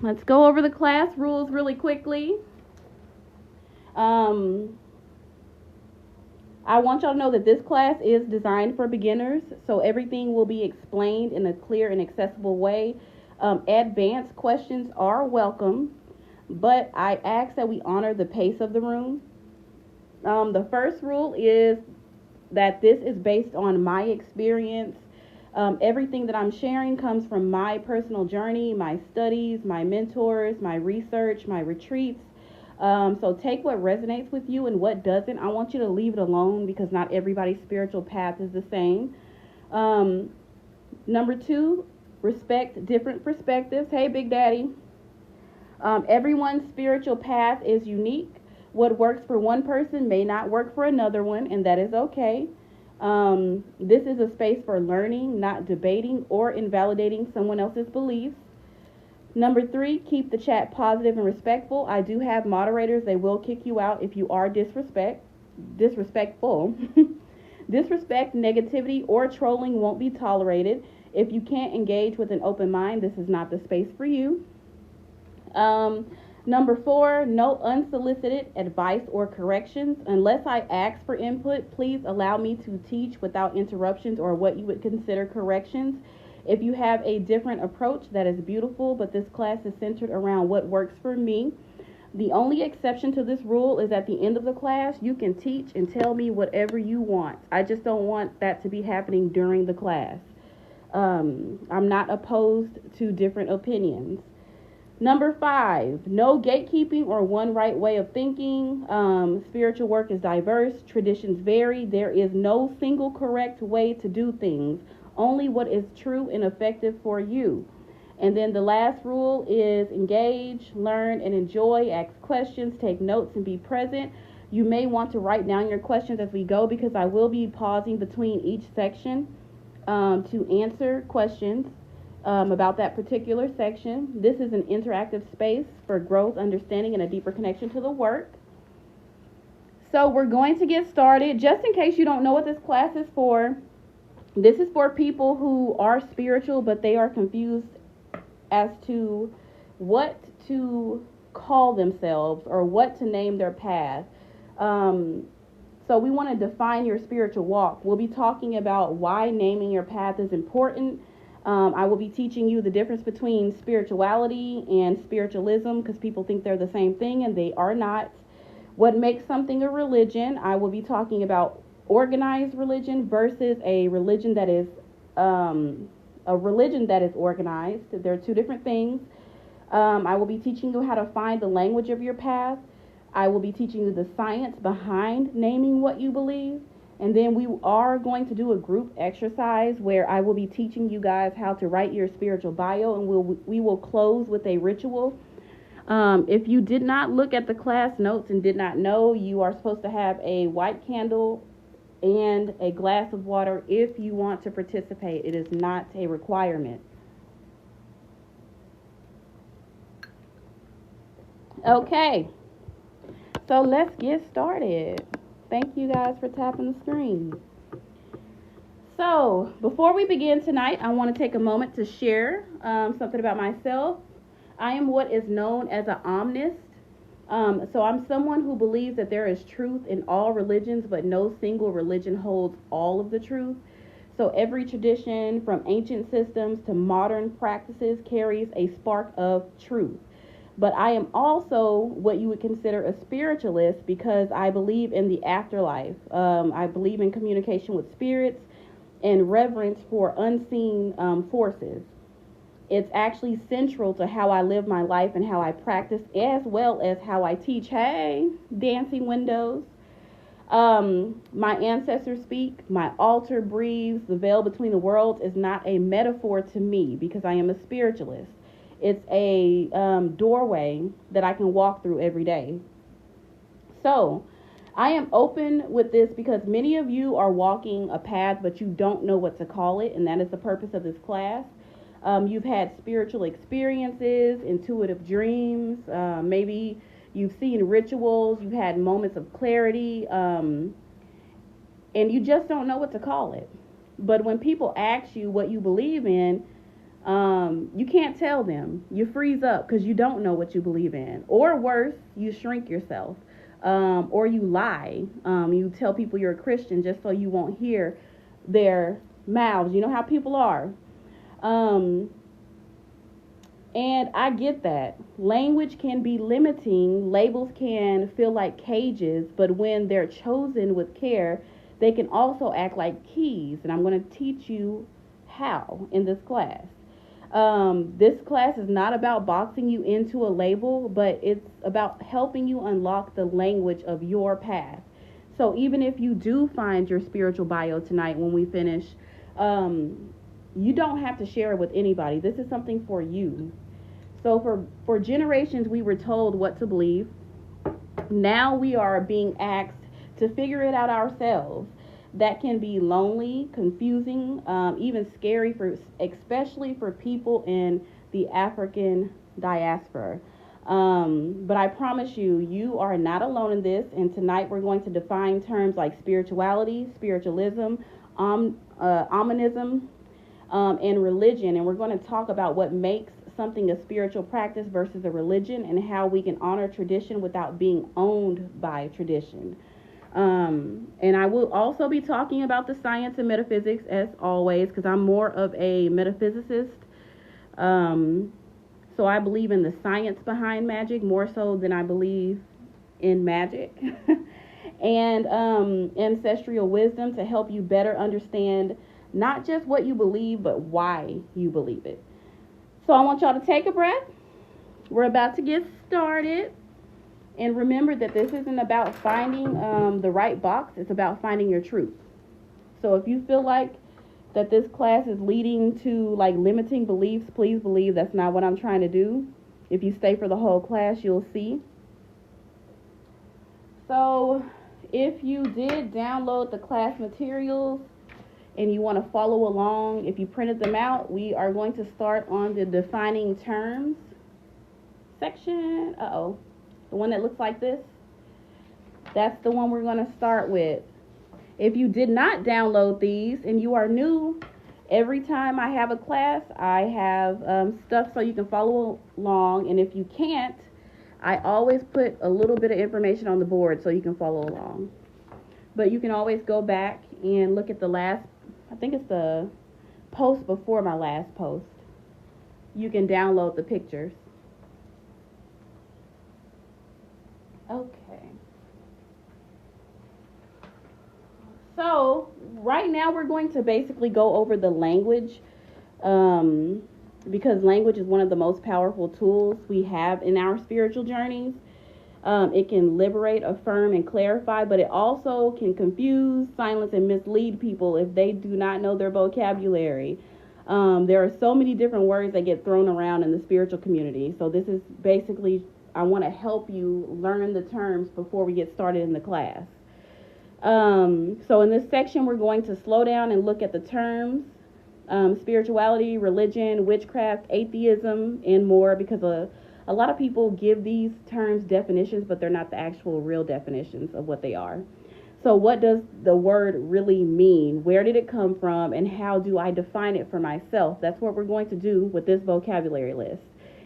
let's go over the class rules really quickly. I want y'all to know that this class is designed for beginners, so everything will be explained in a clear and accessible way. Advanced questions are welcome, but I ask that we honor the pace of the room. The first rule is that this is based on my experience. Everything that I'm sharing comes from my personal journey, my studies, my mentors, my research, my retreats. So take what resonates with you and what doesn't. I want you to leave it alone because not everybody's spiritual path is the same. Number 2, respect different perspectives. Hey, Big Daddy. Everyone's spiritual path is unique. What works for one person may not work for another one, and that is okay. This is a space for learning, not debating or invalidating someone else's beliefs. Number 3, keep the chat positive and respectful. I do have moderators. They will kick you out if you are disrespectful. Disrespect, negativity, or trolling won't be tolerated. If you can't engage with an open mind, this is not the space for you. Number 4, no unsolicited advice or corrections. Unless I ask for input, please allow me to teach without interruptions or what you would consider corrections. If you have a different approach, that is beautiful, but this class is centered around what works for me. The only exception to this rule is at the end of the class, you can teach and tell me whatever you want. I just don't want that to be happening during the class. I'm not opposed to different opinions. Number 5, no gatekeeping or one right way of thinking. Spiritual work is diverse. Traditions vary. There is no single correct way to do things. Only what is true and effective for you. And then the last rule is engage, learn, and enjoy. Ask questions, take notes, and be present. You may want to write down your questions as we go because I will be pausing between each section to answer questions about that particular section. This is an interactive space for growth, understanding, and a deeper connection to the work. So we're going to get started. Just in case you don't know what this class is for, this is for people who are spiritual, but they are confused as to what to call themselves or what to name their path. So we want to define your spiritual walk. We'll be talking about why naming your path is important. I will be teaching you the difference between spirituality and spiritualism because people think they're the same thing and they are not. What makes something a religion? I will be talking about organized religion versus a religion that is organized. There are two different things. I will be teaching you how to find the language of your path. I will be teaching you the science behind naming what you believe. And then we are going to do a group exercise where I will be teaching you guys how to write your spiritual bio, and we will close with a ritual. If you did not look at the class notes and did not know, you are supposed to have a white candle and a glass of water if you want to participate. It is not a requirement. Okay, so let's get started. Thank you guys for tapping the screen. So before we begin tonight, I want to take a moment to share something about myself. I am what is known as an omnist. So I'm someone who believes that there is truth in all religions, but no single religion holds all of the truth. So every tradition, from ancient systems to modern practices, carries a spark of truth. But I am also what you would consider a spiritualist because I believe in the afterlife. I believe in communication with spirits and reverence for unseen forces. It's actually central to how I live my life and how I practice, as well as how I teach. Hey, dancing windows. My ancestors speak, my altar breathes, the veil between the worlds is not a metaphor to me because I am a spiritualist. It's a doorway that I can walk through every day. So I am open with this because many of you are walking a path, but you don't know what to call it, and that is the purpose of this class. You've had spiritual experiences, intuitive dreams, maybe you've seen rituals, you've had moments of clarity, and you just don't know what to call it. But when people ask you what you believe in, You can't tell them. You freeze up because you don't know what you believe in. Or worse, you shrink yourself. Or you lie. You tell people you're a Christian just so you won't hear their mouths. You know how people are. And I get that. Language can be limiting. Labels can feel like cages, but when they're chosen with care, they can also act like keys. And I'm going to teach you how in this class. This class is not about boxing you into a label, but it's about helping you unlock the language of your path. So even if you do find your spiritual bio tonight when we finish, you don't have to share it with anybody. This is something for you. So for generations, we were told what to believe. Now we are being asked to figure it out ourselves. That can be lonely, confusing, even scary, especially for people in the African diaspora. But I promise you, you are not alone in this. And tonight we're going to define terms like spirituality, spiritualism, omnism, and religion. And we're going to talk about what makes something a spiritual practice versus a religion, and how we can honor tradition without being owned by tradition. And I will also be talking about the science and metaphysics as always, because I'm more of a metaphysicist. So I believe in the science behind magic more so than I believe in magic. And ancestral wisdom to help you better understand not just what you believe, but why you believe it. So I want y'all to take a breath. We're about to get started. And remember that this isn't about finding the right box. It's about finding your truth. So if you feel like that this class is leading to like limiting beliefs, please believe that's not what I'm trying to do. If you stay for the whole class, you'll see. So if you did download the class materials and you want to follow along, if you printed them out, we are going to start on the defining terms section. The one that looks like this. That's the one we're going to start with. If you did not download these and you are new, every time I have a class, I have stuff so you can follow along. And if you can't, I always put a little bit of information on the board so you can follow along. But you can always go back and look at the last, I think it's the post before my last post. You can download the pictures. Okay. So right now we're going to basically go over the language, because language is one of the most powerful tools we have in our spiritual journeys. It can liberate, affirm, and clarify, but it also can confuse, silence, and mislead people if they do not know their vocabulary. There are so many different words that get thrown around in the spiritual community. So this is basically, I want to help you learn the terms before we get started in the class. So in this section, we're going to slow down and look at the terms, spirituality, religion, witchcraft, atheism, and more, because a lot of people give these terms definitions, but they're not the actual real definitions of what they are. So what does the word really mean? Where did it come from? And how do I define it for myself? That's what we're going to do with this vocabulary list.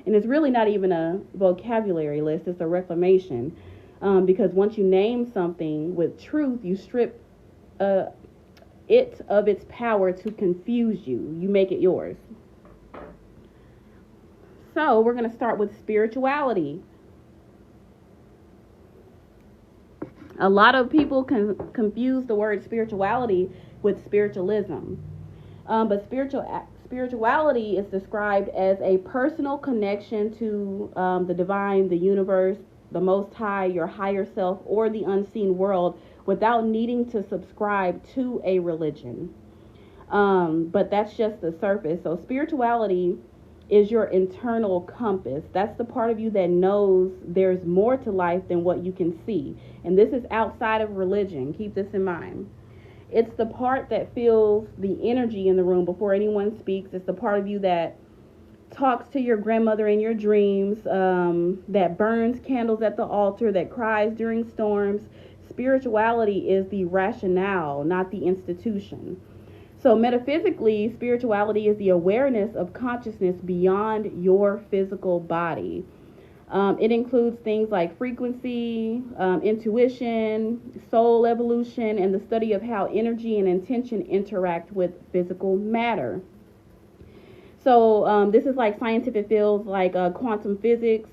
And it's really not even a vocabulary list, it's a reclamation. Because once you name something with truth, you strip it of its power to confuse you. You make it yours. So we're going to start with spirituality. A lot of people can confuse the word spirituality with spiritualism. But spirituality is described as a personal connection to the divine, the universe, the Most High, your higher self, or the unseen world without needing to subscribe to a religion. But that's just the surface. So spirituality is your internal compass. That's the part of you that knows there's more to life than what you can see. And this is outside of religion. Keep this in mind. It's the part that feels the energy in the room before anyone speaks. It's the part of you that talks to your grandmother in your dreams, that burns candles at the altar, that cries during storms. Spirituality is the rationale, not the institution. So metaphysically, spirituality is the awareness of consciousness beyond your physical body. It includes things like frequency, intuition, soul evolution, and the study of how energy and intention interact with physical matter. So this is like scientific fields like quantum physics.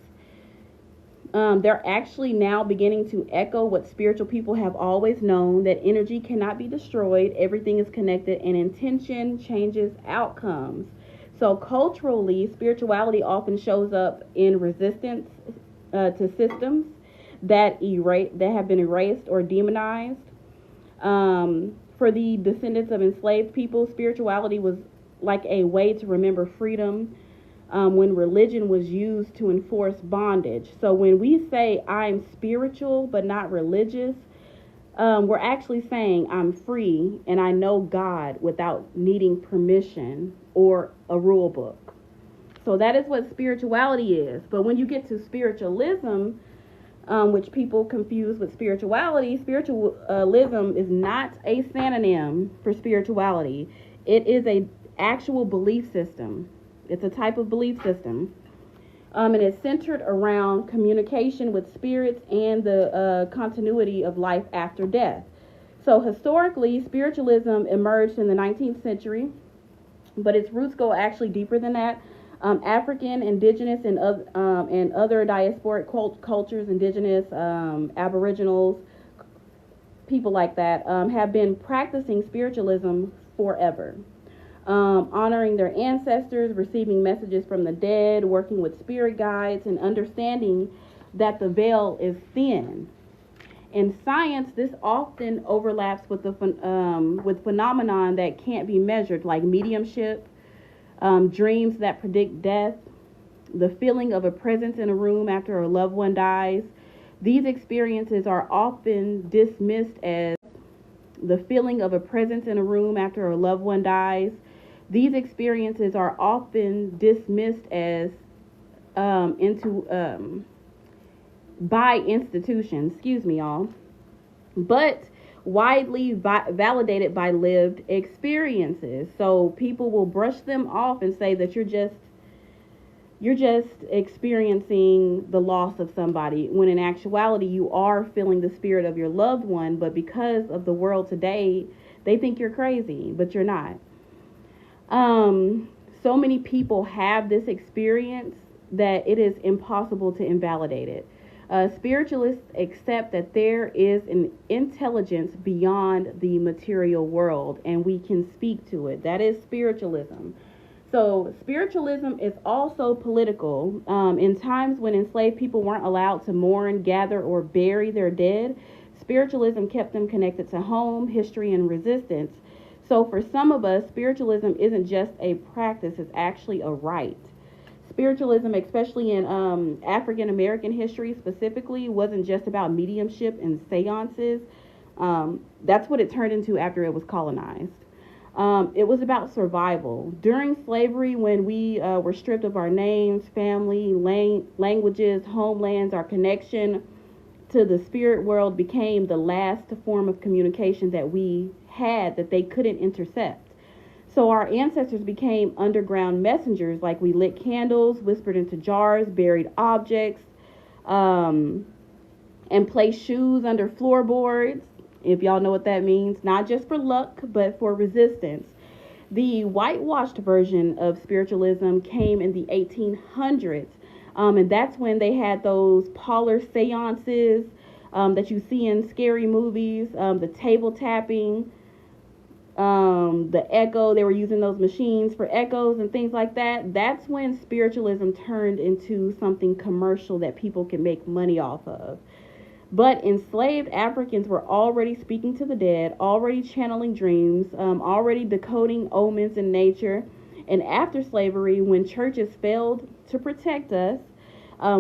They're actually now beginning to echo what spiritual people have always known, that energy cannot be destroyed, everything is connected, and intention changes outcomes. So culturally, spirituality often shows up in resistance to systems that have been erased or demonized. For the descendants of enslaved people, spirituality was like a way to remember freedom when religion was used to enforce bondage. So when we say I'm spiritual but not religious, we're actually saying I'm free and I know God without needing permission or a rule book. So that is what spirituality is. But when you get to spiritualism, which people confuse with spirituality, spiritualism is not a synonym for spirituality. It is an actual belief system. It's a type of belief system. And it's centered around communication with spirits and the continuity of life after death. So historically, spiritualism emerged in the 19th century, but its roots go actually deeper than that. African, indigenous, and other diasporic cultures, indigenous, aboriginals, people like that, have been practicing spiritualism forever. Honoring their ancestors, receiving messages from the dead, working with spirit guides, and understanding that the veil is thin. In science, this often overlaps with with phenomenon that can't be measured, like mediumship, dreams that predict death, the feeling of a presence in a room after a loved one dies. These experiences are often dismissed as the feeling of a presence in a room after a loved one dies. These experiences are often dismissed as by institutions, but widely validated by lived experiences. So people will brush them off and say that you're just experiencing the loss of somebody, when in actuality you are feeling the spirit of your loved one, but because of the world today, they think you're crazy, but you're not. So many people have this experience that it is impossible to invalidate it. Spiritualists accept that there is an intelligence beyond the material world, and we can speak to it. That is spiritualism. So spiritualism is also political. In times when enslaved people weren't allowed to mourn, gather, or bury their dead, spiritualism kept them connected to home, history, and resistance. So for some of us, spiritualism isn't just a practice, it's actually a rite. Spiritualism, especially in African American history specifically, wasn't just about mediumship and seances. That's what it turned into after it was colonized. It was about survival. During slavery, when we were stripped of our names, family, languages, homelands, our connection to the spirit world became the last form of communication that we had that they couldn't intercept. So our ancestors became underground messengers, like we lit candles, whispered into jars, buried objects, and placed shoes under floorboards, if y'all know what that means, not just for luck, but for resistance. The whitewashed version of spiritualism came in the 1800s, and that's when they had those parlor seances that you see in scary movies, the table tapping, the echo. They were using those machines for echoes and things like that. That's when spiritualism turned into something commercial that people can make money off of. But enslaved Africans were already speaking to the dead, already channeling dreams, already decoding omens in nature. And after slavery, when churches failed to protect us,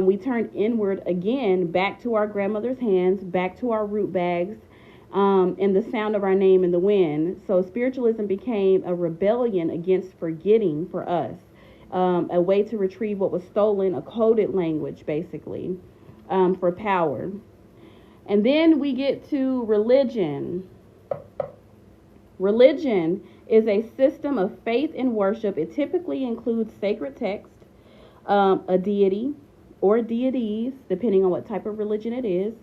we turned inward again, back to our grandmother's hands, back to our root bags, and the sound of our name in the wind. So spiritualism became a rebellion against forgetting for us, a way to retrieve what was stolen, a coded language, basically, for power. And then we get to religion. Religion is a system of faith and worship. It typically includes sacred text, a deity or deities, depending on what type of religion it is,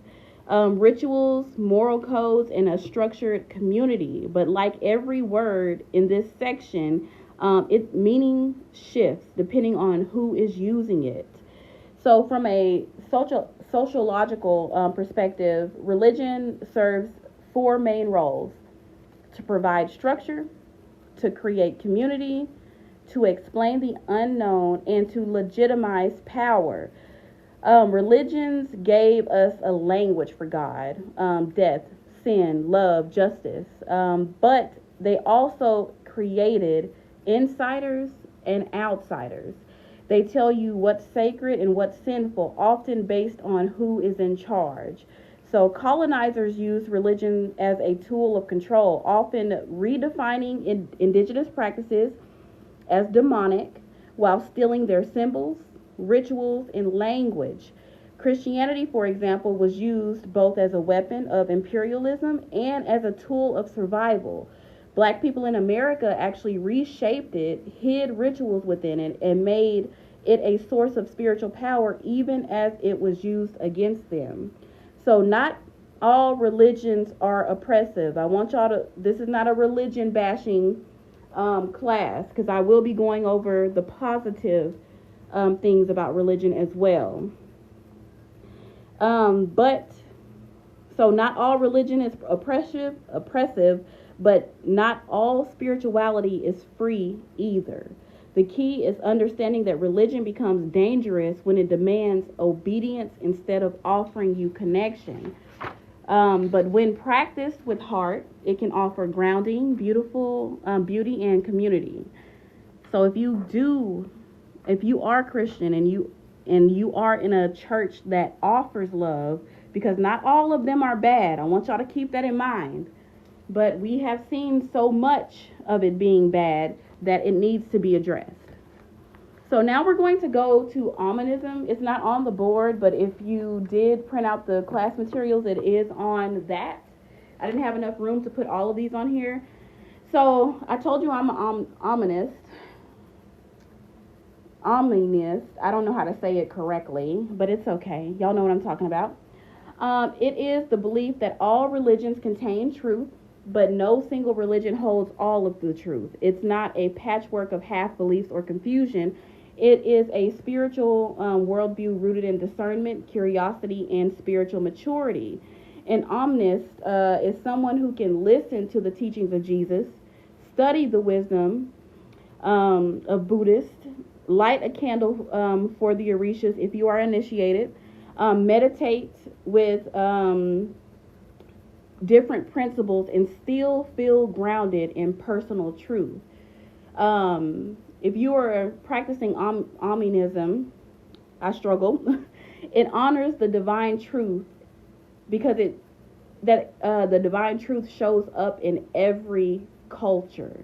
rituals, moral codes, and a structured community. But like every word in this section, its meaning shifts depending on who is using it. So, from a sociological perspective, religion serves four main roles: to provide structure, to create community, to explain the unknown, and to legitimize power. Religions gave us a language for God, death, sin, love, justice, but they also created insiders and outsiders. They tell you what's sacred and what's sinful, often based on who is in charge. So colonizers used religion as a tool of control, often redefining indigenous practices as demonic while stealing their symbols, rituals, and language. Christianity, for example, was used both as a weapon of imperialism and as a tool of survival. Black people in America actually reshaped it, hid rituals within it, and made it a source of spiritual power even as it was used against them. So not all religions are oppressive. I want y'all to, this is not a religion bashing class, because I will be going over the positive things about religion as well. But so not all religion is oppressive, but not all spirituality is free either. The key is understanding that religion becomes dangerous when it demands obedience instead of offering you connection. But when practiced with heart, it can offer grounding, beauty, and community. So if you are Christian and you are in a church that offers love, because not all of them are bad, I want y'all to keep that in mind. But we have seen so much of it being bad that it needs to be addressed. So now we're going to go to omnism. It's not on the board, but if you did print out the class materials, it is on that. I didn't have enough room to put all of these on here. So I told you I'm an omnist. Omnist. I don't know how to say it correctly, but it's okay. Y'all know what I'm talking about. It is the belief that all religions contain truth, but no single religion holds all of the truth. It's not a patchwork of half beliefs or confusion. It is a spiritual worldview rooted in discernment, curiosity, and spiritual maturity. An omnist is someone who can listen to the teachings of Jesus, study the wisdom of Buddhists, light a candle for the Orishas if you are initiated, meditate with different principles, and still feel grounded in personal truth. If you are practicing omnism, I struggle. It honors the divine truth because the divine truth shows up in every culture.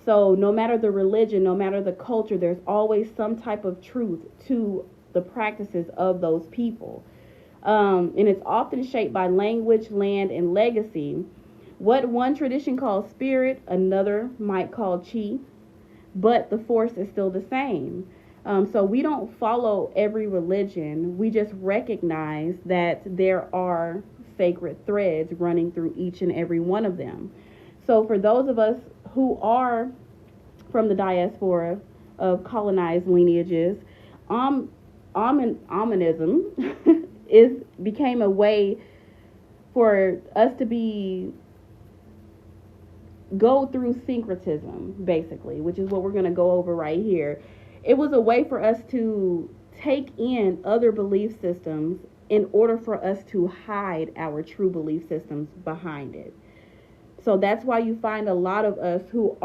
So no matter the religion, no matter the culture, there's always some type of truth to the practices of those people. And it's often shaped by language, land, and legacy. What one tradition calls spirit, another might call chi, but the force is still the same. So we don't follow every religion. We just recognize that there are sacred threads running through each and every one of them. So for those of us who are from the diaspora of colonized lineages, omnism became a way for us to go through syncretism, basically, which is what we're going to go over right here. It was a way for us to take in other belief systems in order for us to hide our true belief systems behind it. So that's why you find a lot of us who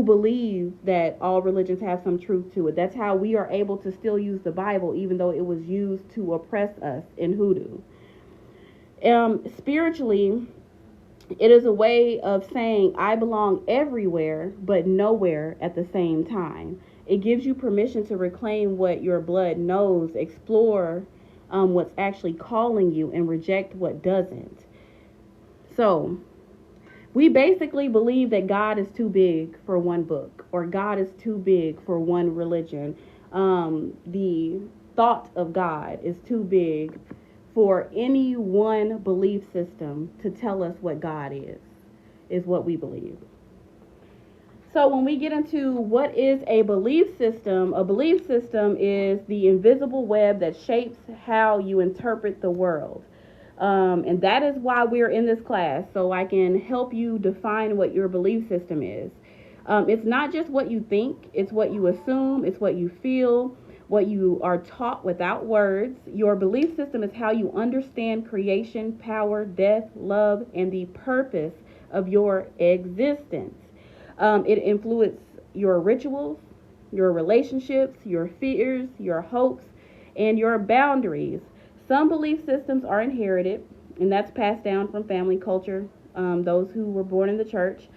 believe that all religions have some truth to it. That's how we are able to still use the Bible, even though it was used to oppress us in hoodoo. Spiritually, it is a way of saying I belong everywhere, but nowhere at the same time. It gives you permission to reclaim what your blood knows, explore what's actually calling you, and reject what doesn't. So, We basically believe that God is too big for one book, or God is too big for one religion. The thought of God is too big for any one belief system to tell us what God is what we believe. So when we get into what is a belief system is the invisible web that shapes how you interpret the world. And that is why we're in this class, so I can help you define what your belief system is. It's not just what you think, it's what you assume, it's what you feel, what you are taught without words. Your belief system is how you understand creation, power, death, love, and the purpose of your existence. It influences your rituals, your relationships, your fears, your hopes, and your boundaries. Some belief systems are inherited, and that's passed down from family culture, those who were born in the church.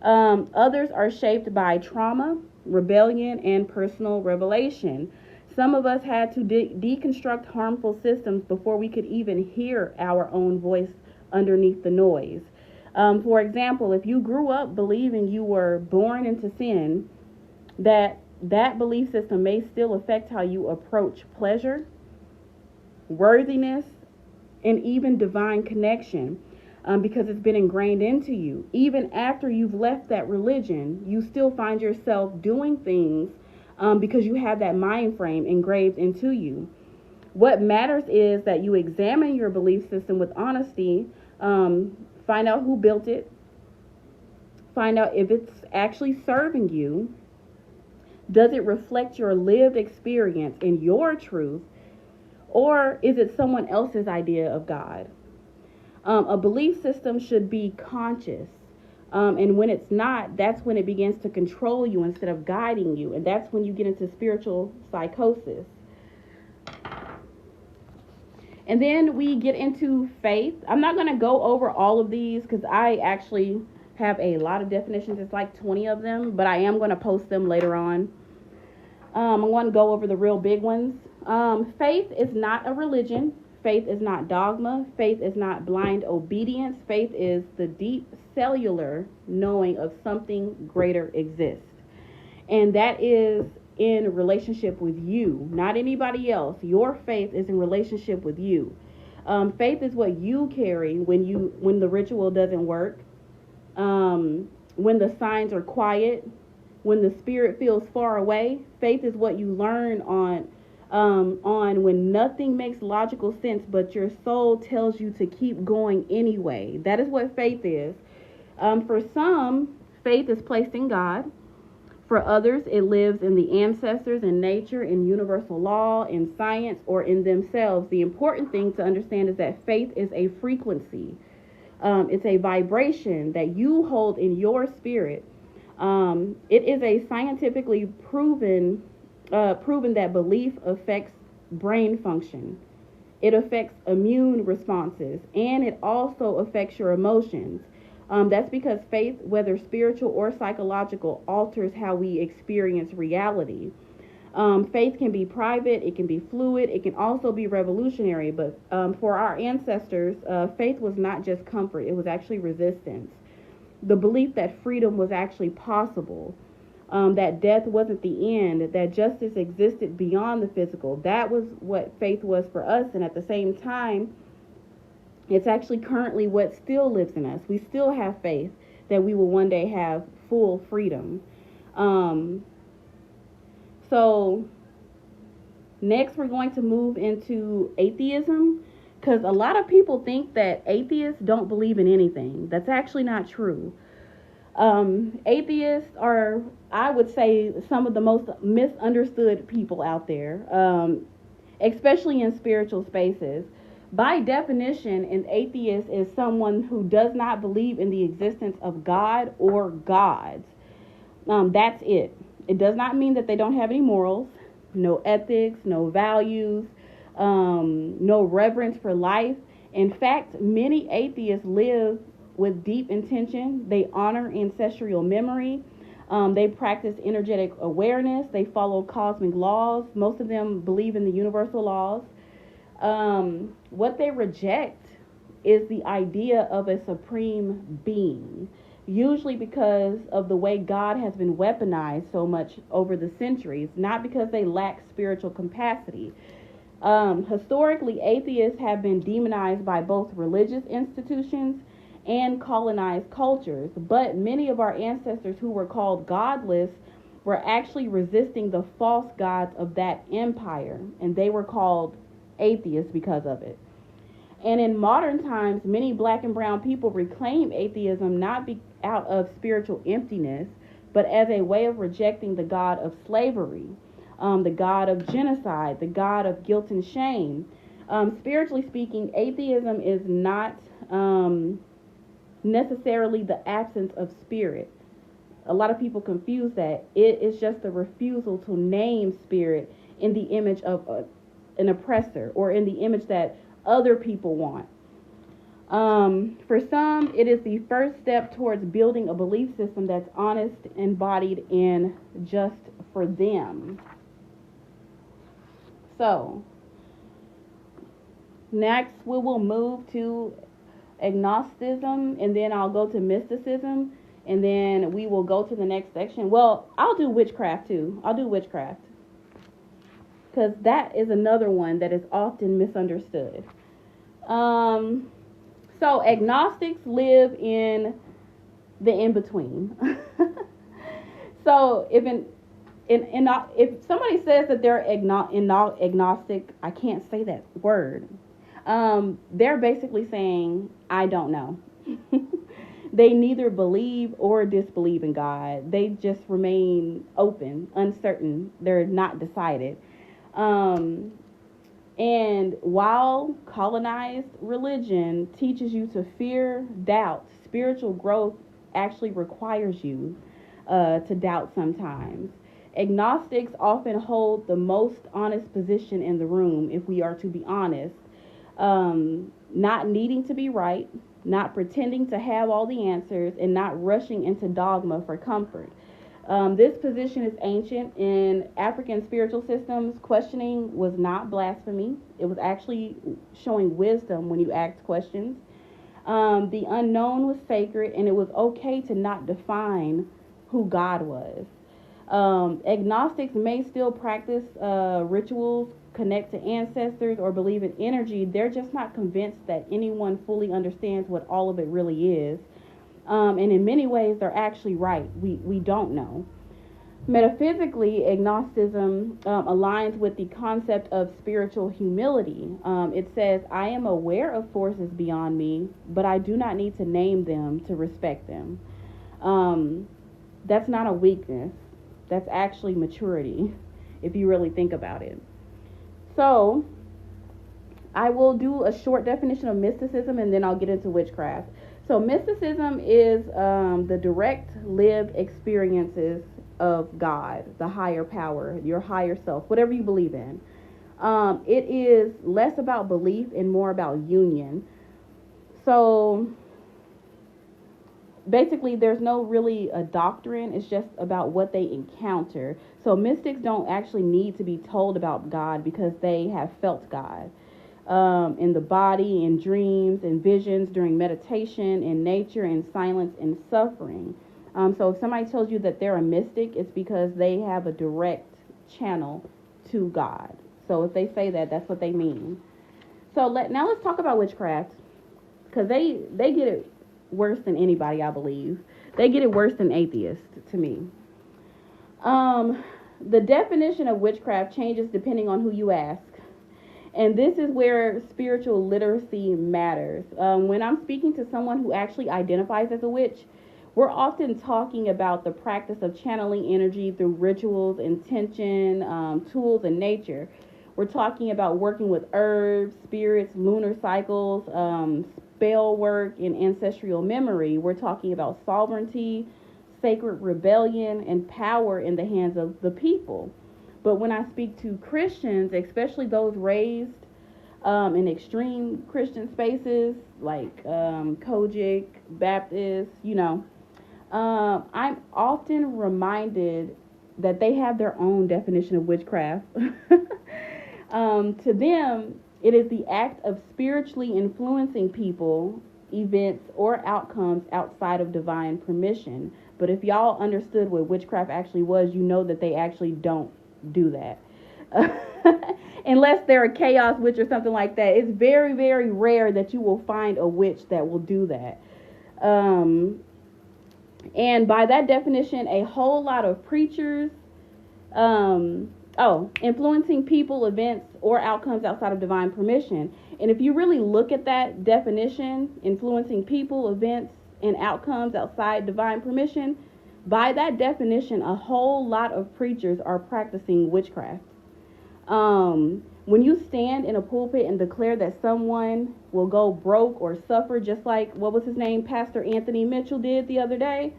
Others are shaped by trauma, rebellion, and personal revelation. Some of us had to deconstruct harmful systems before we could even hear our own voice underneath the noise. For example, if you grew up believing you were born into sin, that belief system may still affect how you approach pleasure, worthiness, and even divine connection, because it's been ingrained into you. Even after you've left that religion, you still find yourself doing things because you have that mind frame engraved into you. What matters is that you examine your belief system with honesty. Find out who built it. Find out if it's actually serving you. Does it reflect your lived experience and your truth? Or is it someone else's idea of God? A belief system should be conscious. And when it's not, that's when it begins to control you instead of guiding you. And that's when you get into spiritual psychosis. And then we get into faith. I'm not going to go over all of these because I actually have a lot of definitions. It's like 20 of them, but I am going to post them later on. I want to go over the real big ones. Faith is not a religion. Faith is not dogma. Faith is not blind obedience. Faith is the deep cellular knowing of something greater exists. And that is in relationship with you, not anybody else. Your faith is in relationship with you. Faith is what you carry when the ritual doesn't work, when the signs are quiet, when the spirit feels far away. Faith is what you learn on when nothing makes logical sense, but your soul tells you to keep going anyway. That is what faith is. For some, faith is placed in God. For others, it lives in the ancestors, in nature, in universal law, in science, or in themselves. The important thing to understand is that faith is a frequency. It's a vibration that you hold in your spirit. It is a scientifically proven that belief affects brain function. It affects immune responses, and it also affects your emotions. That's because faith, whether spiritual or psychological, alters how we experience reality. Faith can be private, it can be fluid, it can also be revolutionary. But for our ancestors, faith was not just comfort, it was actually resistance. The belief that freedom was actually possible, that death wasn't the end, that justice existed beyond the physical. That was what faith was for us. And at the same time, it's actually currently what still lives in us. We still have faith that we will one day have full freedom. So next we're going to move into atheism, because a lot of people think that atheists don't believe in anything. That's actually not true. Atheists are, I would say, some of the most misunderstood people out there, especially in spiritual spaces. By definition, an atheist is someone who does not believe in the existence of God or gods. That's it. It does not mean that they don't have any morals, no ethics, no values, no reverence for life. In fact, many atheists live with deep intention. They honor ancestral memory. They practice energetic awareness. They follow cosmic laws. Most of them believe in the universal laws. What they reject is the idea of a supreme being. usually because of the way God has been weaponized so much over the centuries, not because they lack spiritual capacity. Historically, atheists have been demonized by both religious institutions and colonized cultures, but many of our ancestors who were called godless were actually resisting the false gods of that empire, and they were called atheists because of it. And in modern times, many black and brown people reclaim atheism not out of spiritual emptiness, but as a way of rejecting the God of slavery, the God of genocide, the God of guilt and shame. Spiritually speaking, atheism is not necessarily the absence of spirit. A lot of people confuse that. It is just a refusal to name spirit in the image of an oppressor, or in the image that other people want. For some, it is the first step towards building a belief system that's honest, embodied, and just for them. So, next we will move to agnosticism, and then I'll go to mysticism, and then we will go to the next section. Well, I'll do witchcraft too. I'll do witchcraft, because that is another one that is often misunderstood. So agnostics live in the in-between. So if somebody says that they're agnostic, I can't say that word. They're basically saying, I don't know. They neither believe or disbelieve in God. They just remain open, uncertain. They're not decided. And while colonized religion teaches you to fear doubt, spiritual growth actually requires you to doubt sometimes. Agnostics often hold the most honest position in the room, if we are to be honest, not needing to be right, not pretending to have all the answers, and not rushing into dogma for comfort. This position is ancient. In African spiritual systems, questioning was not blasphemy. It was actually showing wisdom when you asked questions. The unknown was sacred, and it was okay to not define who God was. Agnostics may still practice rituals, connect to ancestors, or believe in energy. They're just not convinced that anyone fully understands what all of it really is. And in many ways, they're actually right. We don't know. Metaphysically, agnosticism aligns with the concept of spiritual humility. It says, I am aware of forces beyond me, but I do not need to name them to respect them. That's not a weakness. That's actually maturity, if you really think about it. So, I will do a short definition of mysticism, and then I'll get into witchcraft. So mysticism is the direct lived experiences of God, the higher power, your higher self, whatever you believe in. It is less about belief and more about union. So basically, there's no really a doctrine. It's just about what they encounter. So mystics don't actually need to be told about God because they have felt God. In the body, in dreams, in visions, during meditation, in nature, in silence, in suffering. So if somebody tells you that they're a mystic, it's because they have a direct channel to God. So if they say that, that's what they mean. So now let's talk about witchcraft, because they get it worse than anybody, I believe. They get it worse than atheists, to me. The definition of witchcraft changes depending on who you ask. And this is where spiritual literacy matters. When I'm speaking to someone who actually identifies as a witch, we're often talking about the practice of channeling energy through rituals, intention, tools, and nature. We're talking about working with herbs, spirits, lunar cycles, spell work, and ancestral memory. We're talking about sovereignty, sacred rebellion, and power in the hands of the people. But when I speak to Christians, especially those raised in extreme Christian spaces like Kojic, Baptist, I'm often reminded that they have their own definition of witchcraft. To them, it is the act of spiritually influencing people events, or outcomes outside of divine permission. But if y'all understood what witchcraft actually was, you know that they actually don't do that. Unless they're a chaos witch or something like that. It's very, very rare that you will find a witch that will do that. And by that definition, a whole lot of preachers, influencing people, events, or outcomes outside of divine permission. And if you really look at that definition, influencing people, events, and outcomes outside divine permission, by that definition, a whole lot of preachers are practicing witchcraft. When you stand in a pulpit and declare that someone will go broke or suffer, just like, what was his name, Pastor Anthony Mitchell did the other day,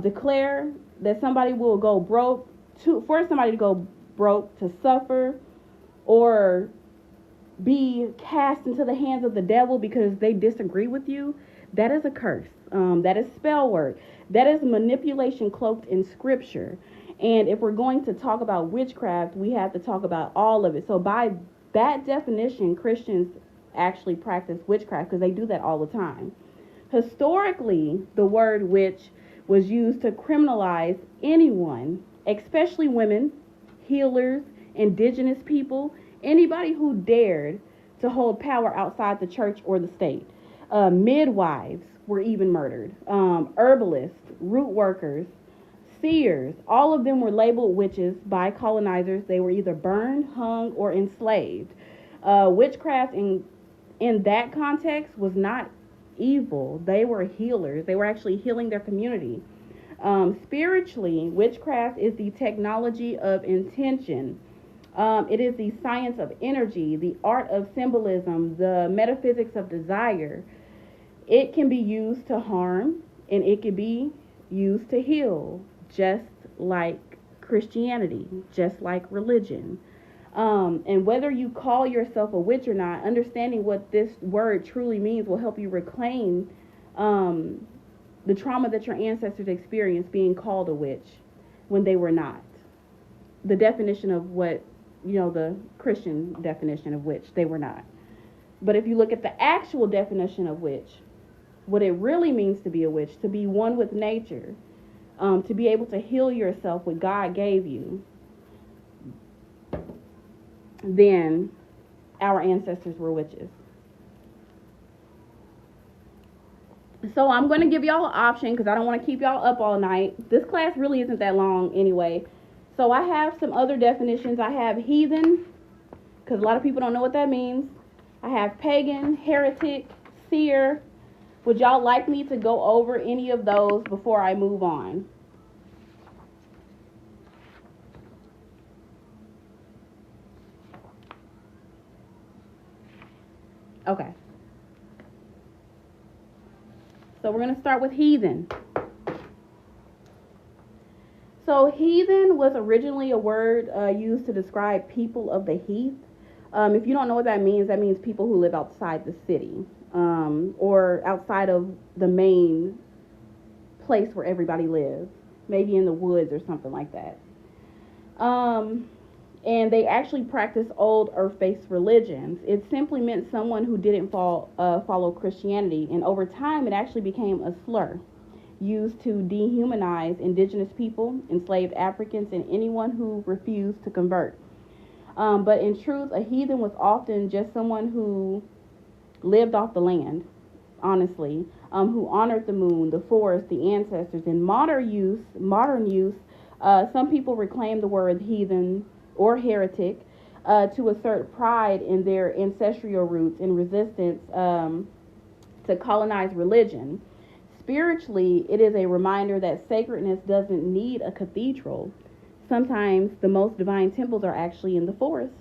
declare that somebody will go broke, for somebody to go broke, to suffer, or be cast into the hands of the devil because they disagree with you, that is a curse. That is spell work. That is manipulation cloaked in scripture. And if we're going to talk about witchcraft, we have to talk about all of it. So by that definition, Christians actually practice witchcraft because they do that all the time. Historically, the word witch was used to criminalize anyone, especially women, healers, indigenous people, anybody who dared to hold power outside the church or the state. Midwives were even murdered. Herbalists, root workers, seers, all of them were labeled witches by colonizers. They were either burned, hung, or enslaved. Witchcraft in that context was not evil. They were healers. They were actually healing their community. Spiritually, witchcraft is the technology of intention. It is the science of energy, the art of symbolism, the metaphysics of desire. It can be used to harm, and it can be used to heal, just like Christianity, just like religion. And whether you call yourself a witch or not, understanding what this word truly means will help you reclaim the trauma that your ancestors experienced being called a witch when they were not. The definition of what, the Christian definition of witch, they were not. But if you look at the actual definition of witch, what it really means to be a witch, to be one with nature, to be able to heal yourself what God gave you, then our ancestors were witches. So I'm going to give y'all an option because I don't want to keep y'all up all night. This class really isn't that long anyway. So I have some other definitions. I have heathen, because a lot of people don't know what that means. I have pagan, heretic, seer. Would y'all like me to go over any of those before I move on? Okay. So we're going to start with heathen. So heathen was originally a word used to describe people of the heath. If you don't know what that means people who live outside the city, or outside of the main place where everybody lives, maybe in the woods or something like that. And they actually practiced old earth-based religions. It simply meant someone who didn't follow Christianity, and over time it actually became a slur used to dehumanize indigenous people, enslaved Africans, and anyone who refused to convert. But in truth, a heathen was often just someone who lived off the land, honestly, who honored the moon, the forest, the ancestors. In modern use, some people reclaim the word heathen or heretic to assert pride in their ancestral roots and resistance to colonized religion. Spiritually, it is a reminder that sacredness doesn't need a cathedral. Sometimes the most divine temples are actually in the forest,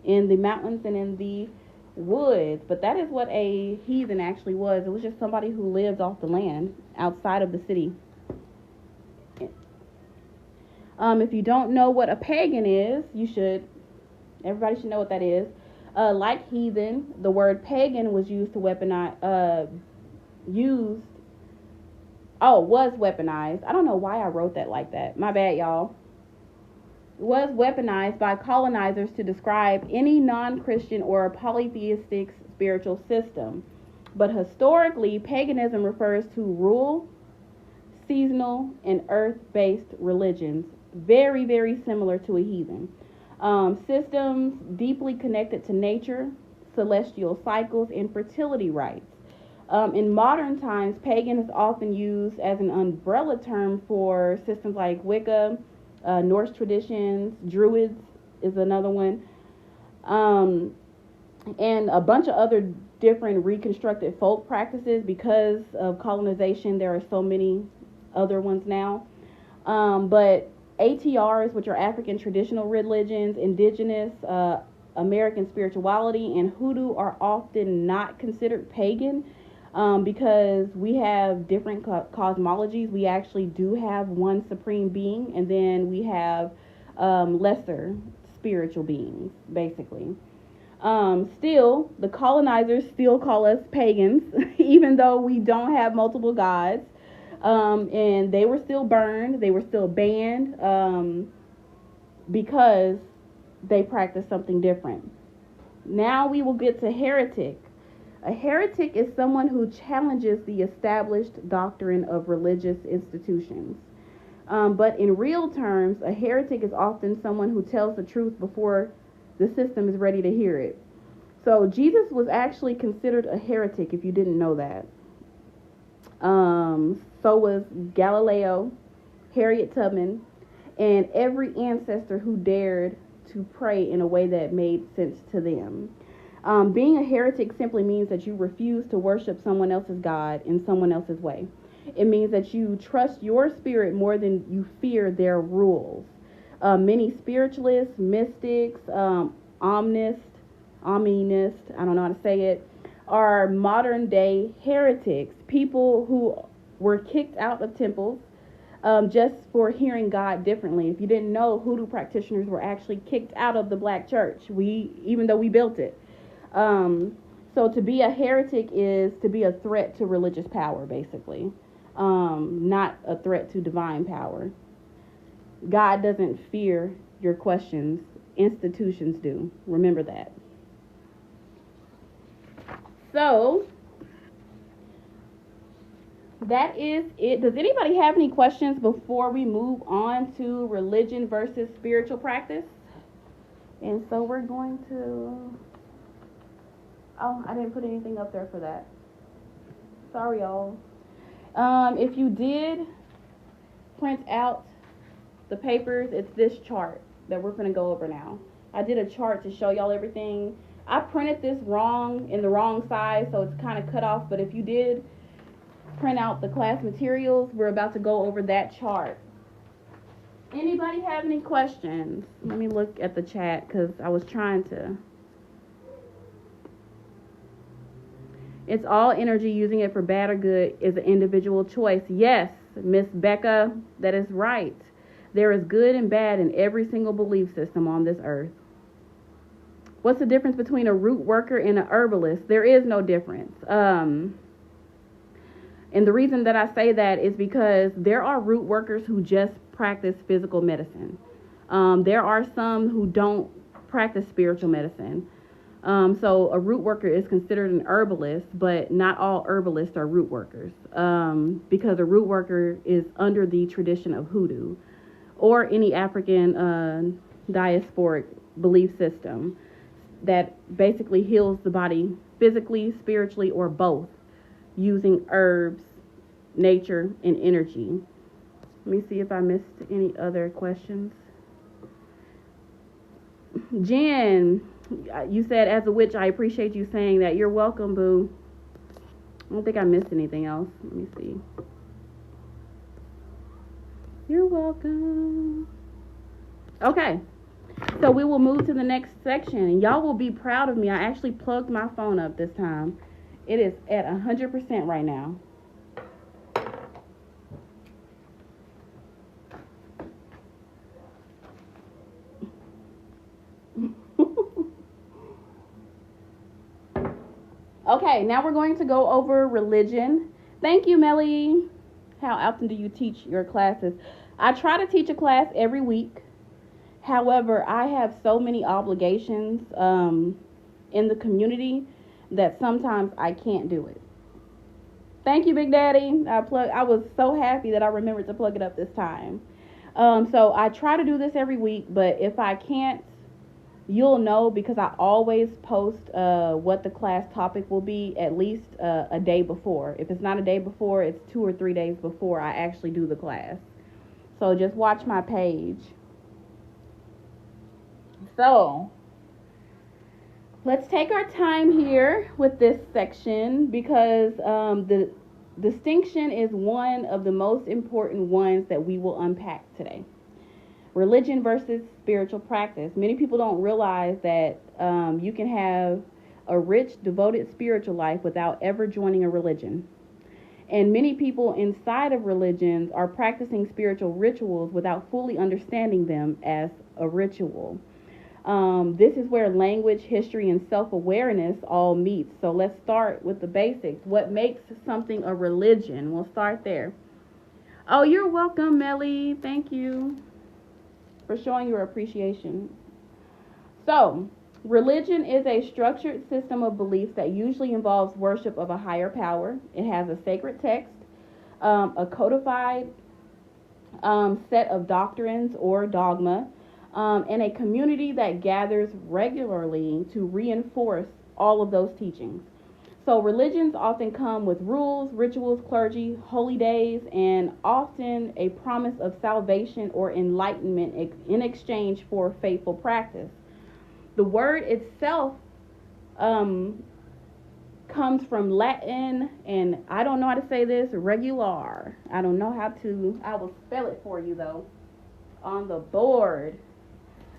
in the mountains, and in the woods. But that is what a heathen actually was. It was just somebody who lived off the land, outside of the city. If you don't know what a pagan is, everybody should know what that is. Like heathen, the word pagan was used to was weaponized. I don't know why I wrote that like that. My bad, y'all. Was weaponized by colonizers to describe any non-Christian or polytheistic spiritual system. But historically, paganism refers to rule, seasonal, and earth-based religions, very, very similar to a heathen. Systems deeply connected to nature, celestial cycles, and fertility rites. In modern times, pagan is often used as an umbrella term for systems like Wicca, Norse traditions, Druids is another one, and a bunch of other different reconstructed folk practices. Because of colonization, there are so many other ones now. But ATRs, which are African traditional religions, indigenous American spirituality, and hoodoo are often not considered pagan because we have different cosmologies. We actually do have one supreme being, and then we have lesser spiritual beings, basically. Still, the colonizers still call us pagans, even though we don't have multiple gods. And they were still burned, they were still banned, because they practiced something different. Now we will get to heretic. A heretic is someone who challenges the established doctrine of religious institutions. But in real terms, a heretic is often someone who tells the truth before the system is ready to hear it. So Jesus was actually considered a heretic, if you didn't know that. So was Galileo, Harriet Tubman, and every ancestor who dared to pray in a way that made sense to them. Being a heretic simply means that you refuse to worship someone else's God in someone else's way. It means that you trust your spirit more than you fear their rules. Many spiritualists, mystics, omnists, I don't know how to say it, are modern day heretics, people who were kicked out of temples just for hearing God differently. If you didn't know, hoodoo practitioners were actually kicked out of the black church, even though we built it. So to be a heretic is to be a threat to religious power, basically, not a threat to divine power. God doesn't fear your questions. Institutions do. Remember that. So that is it. Does anybody have any questions before we move on to religion versus spiritual practice? And so we're going to... Oh, I didn't put anything up there for that. Sorry, y'all. If you did print out the papers, it's this chart that we're going to go over now. I did a chart to show y'all everything. I printed this wrong in the wrong size, so it's kind of cut off. But if you did print out the class materials, we're about to go over that chart. Anybody have any questions? Let me look at the chat because I was trying to. It's all energy. Using it for bad or good is an individual choice. Yes, Miss Becca, that is right. There is good and bad in every single belief system on this earth. What's the difference between a root worker and an herbalist? There is no difference. And the reason that I say that is because there are root workers who just practice physical medicine. There are some who don't practice spiritual medicine. So a root worker is considered an herbalist, but not all herbalists are root workers, because a root worker is under the tradition of hoodoo or any African diasporic belief system that basically heals the body physically, spiritually, or both, using herbs, nature, and energy. Let me see if I missed any other questions. Jen, you said, as a witch, I appreciate you saying that. You're welcome, boo. I don't think I missed anything else. Let me see. You're welcome. Okay. So we will move to the next section, and y'all will be proud of me. I actually plugged my phone up this time. It is at 100% right now. Okay, now we're going to go over religion. Thank you, Melly. How often do you teach your classes? I try to teach a class every week. However, I have so many obligations in the community that sometimes I can't do it. Thank you, Big Daddy. I was so happy that I remembered to plug it up this time. So I try to do this every week, but if I can't, you'll know because I always post what the class topic will be at least a day before. If it's not a day before, it's 2 or 3 days before I actually do the class. So just watch my page. So let's take our time here with this section because the distinction is one of the most important ones that we will unpack today. Religion versus spiritual practice. Many people don't realize that you can have a rich, devoted spiritual life without ever joining a religion. And many people inside of religions are practicing spiritual rituals without fully understanding them as a ritual. This is where language, history, and self-awareness all meet. So let's start with the basics. What makes something a religion? We'll start there. Oh, you're welcome, Melly. Thank you for showing your appreciation. So, religion is a structured system of beliefs that usually involves worship of a higher power. It has a sacred text, a codified set of doctrines or dogma, and a community that gathers regularly to reinforce all of those teachings. So religions often come with rules, rituals, clergy, holy days, and often a promise of salvation or enlightenment in exchange for faithful practice. The word itself comes from Latin, and I don't know how to say this, regular. I don't know how to, I will spell it for you though on the board.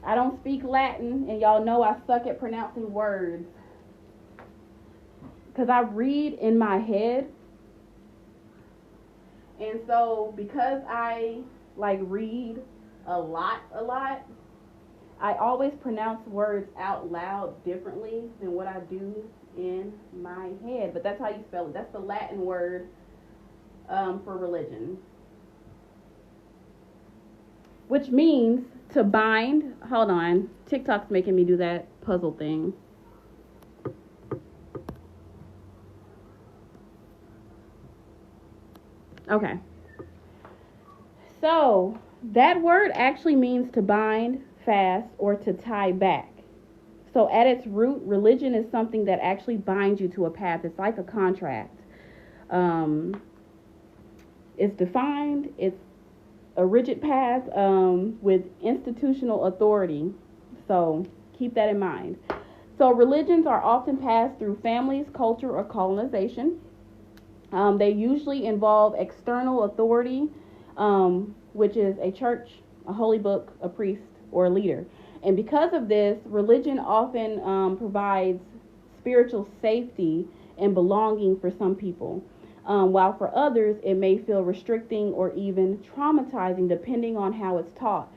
I don't speak Latin, and y'all know I suck at pronouncing words. Because I read in my head. And so because I read a lot, I always pronounce words out loud differently than what I do in my head. But that's how you spell it. That's the Latin word for religion. Which means to bind. Hold on. TikTok's making me do that puzzle thing. Okay. So that word actually means to bind, fast, or to tie back. So at its root, religion is something that actually binds you to a path. It's like a contract. It's defined. It's a rigid path with institutional authority. So keep that in mind. So religions are often passed through families, culture, or colonization. They usually involve external authority, which is a church, a holy book, a priest, or a leader. And because of this, religion often provides spiritual safety and belonging for some people, while for others, it may feel restricting or even traumatizing depending on how it's taught.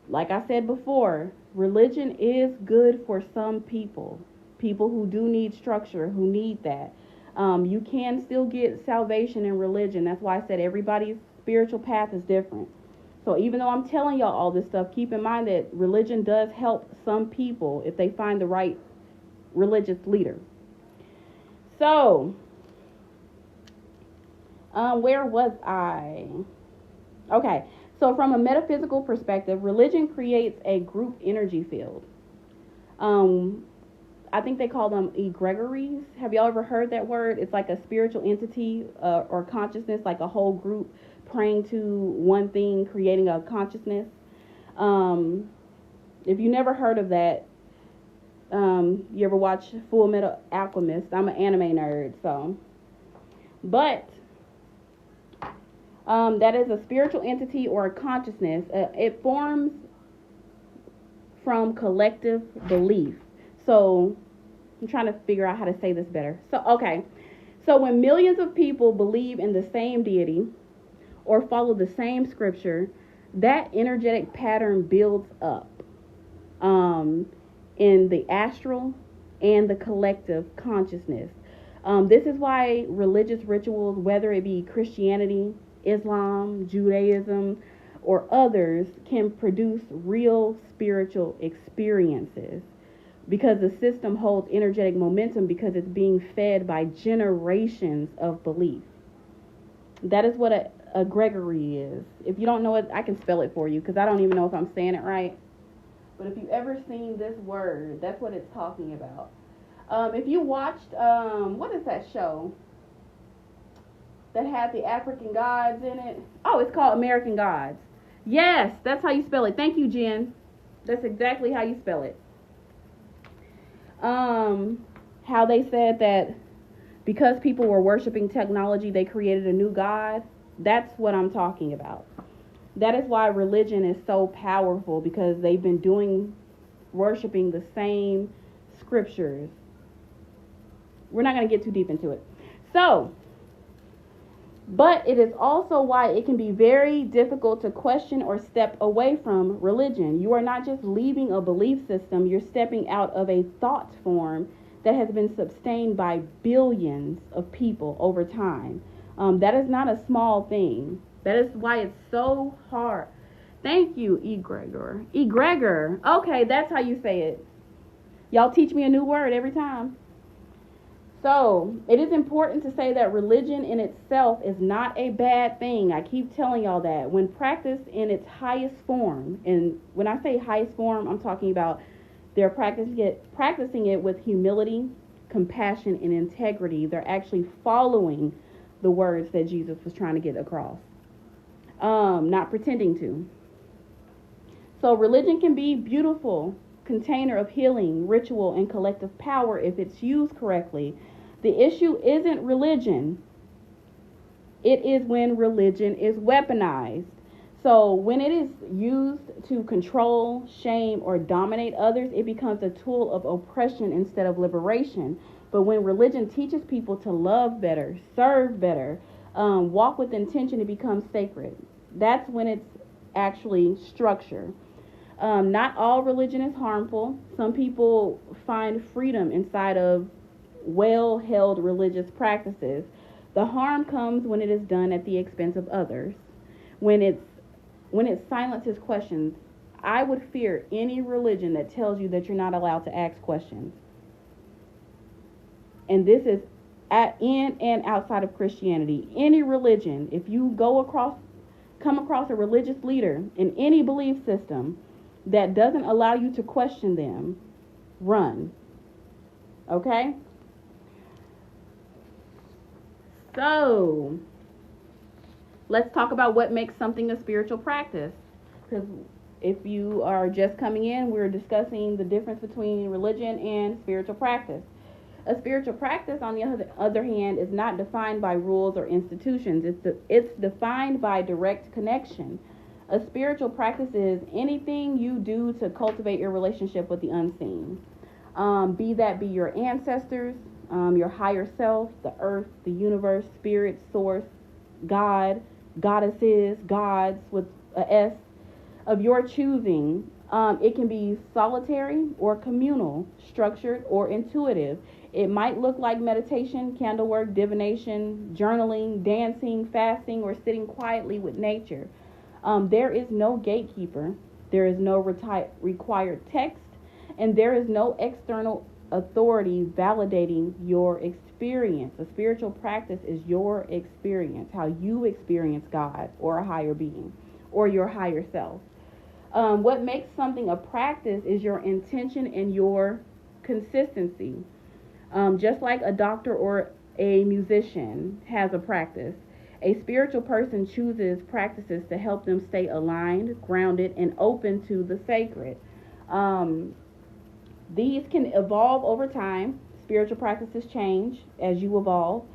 Like I said before, religion is good for some people who do need structure, who need that. You can still get salvation in religion. That's why I said everybody's spiritual path is different. So even though I'm telling y'all all this stuff, keep in mind that religion does help some people if they find the right religious leader. So, where was I? Okay, so from a metaphysical perspective, religion creates a group energy field. I think they call them egregories. Have y'all ever heard that word? It's like a spiritual entity or consciousness, like a whole group praying to one thing, creating a consciousness. If you never heard of that, you ever watch Full Metal Alchemist? I'm an anime nerd, so. But that is a spiritual entity or a consciousness. It forms from collective belief. So I'm trying to figure out how to say this better. So, okay. So when millions of people believe in the same deity or follow the same scripture, that energetic pattern builds up in the astral and the collective consciousness. This is why religious rituals, whether it be Christianity, Islam, Judaism, or others, can produce real spiritual experiences. because the system holds energetic momentum because it's being fed by generations of belief. That is what a Gregory is. If you don't know it, I can spell it for you because I don't even know if I'm saying it right. But if you've ever seen this word, that's what it's talking about. If you watched, what is that show that had the African gods in it? Oh, it's called American Gods. Yes, that's how you spell it. Thank you, Jen. That's exactly how you spell it. How they said that because people were worshiping technology, they created a new god. That's what I'm talking about. That is why religion is so powerful, because they've been worshiping the same scriptures. We're not going to get too deep into it. But it is also why it can be very difficult to question or step away from religion. You are not just leaving a belief system, you're stepping out of a thought form that has been sustained by billions of people over time. That is not a small thing. That is why it's so hard. Thank you, egregor. Egregor. Okay, that's how you say it. Y'all teach me a new word every time. So, it is important to say that religion in itself is not a bad thing. I keep telling y'all that. When practiced in its highest form, and when I say highest form, I'm talking about they're practicing it with humility, compassion, and integrity. They're actually following the words that Jesus was trying to get across. Not pretending to. So religion can be a beautiful container of healing, ritual, and collective power if it's used correctly. The issue isn't religion. It is when religion is weaponized. So when it is used to control, shame, or dominate others, it becomes a tool of oppression instead of liberation. But when religion teaches people to love better, serve better, walk with intention, it becomes sacred. That's when it's actually structure. Not all religion is harmful. Some people find freedom inside of well-held religious practices. The harm comes when it is done at the expense of others. When it silences questions. I would fear any religion that tells you that you're not allowed to ask questions. And this is in and outside of Christianity. Any religion, if you come across a religious leader in any belief system that doesn't allow you to question them, run. Okay? So, let's talk about what makes something a spiritual practice. Because if you are just coming in, we're discussing the difference between religion and spiritual practice. A spiritual practice, on the other hand, is not defined by rules or institutions. It's defined by direct connection. A spiritual practice is anything you do to cultivate your relationship with the unseen. Be your ancestors, your higher self, the earth, the universe, spirit, source, God, goddesses, gods with a S of your choosing. It can be solitary or communal, structured or intuitive. It might look like meditation, candle work, divination, journaling, dancing, fasting, or sitting quietly with nature. There is no gatekeeper. There is no required text, and there is no external authority validating your experience. A spiritual practice is your experience, how you experience God or a higher being or your higher self. What makes something a practice is your intention and your consistency. Just like a doctor or a musician has a practice, a spiritual person chooses practices to help them stay aligned, grounded, and open to the sacred. These can evolve over time. Spiritual practices change as you evolve.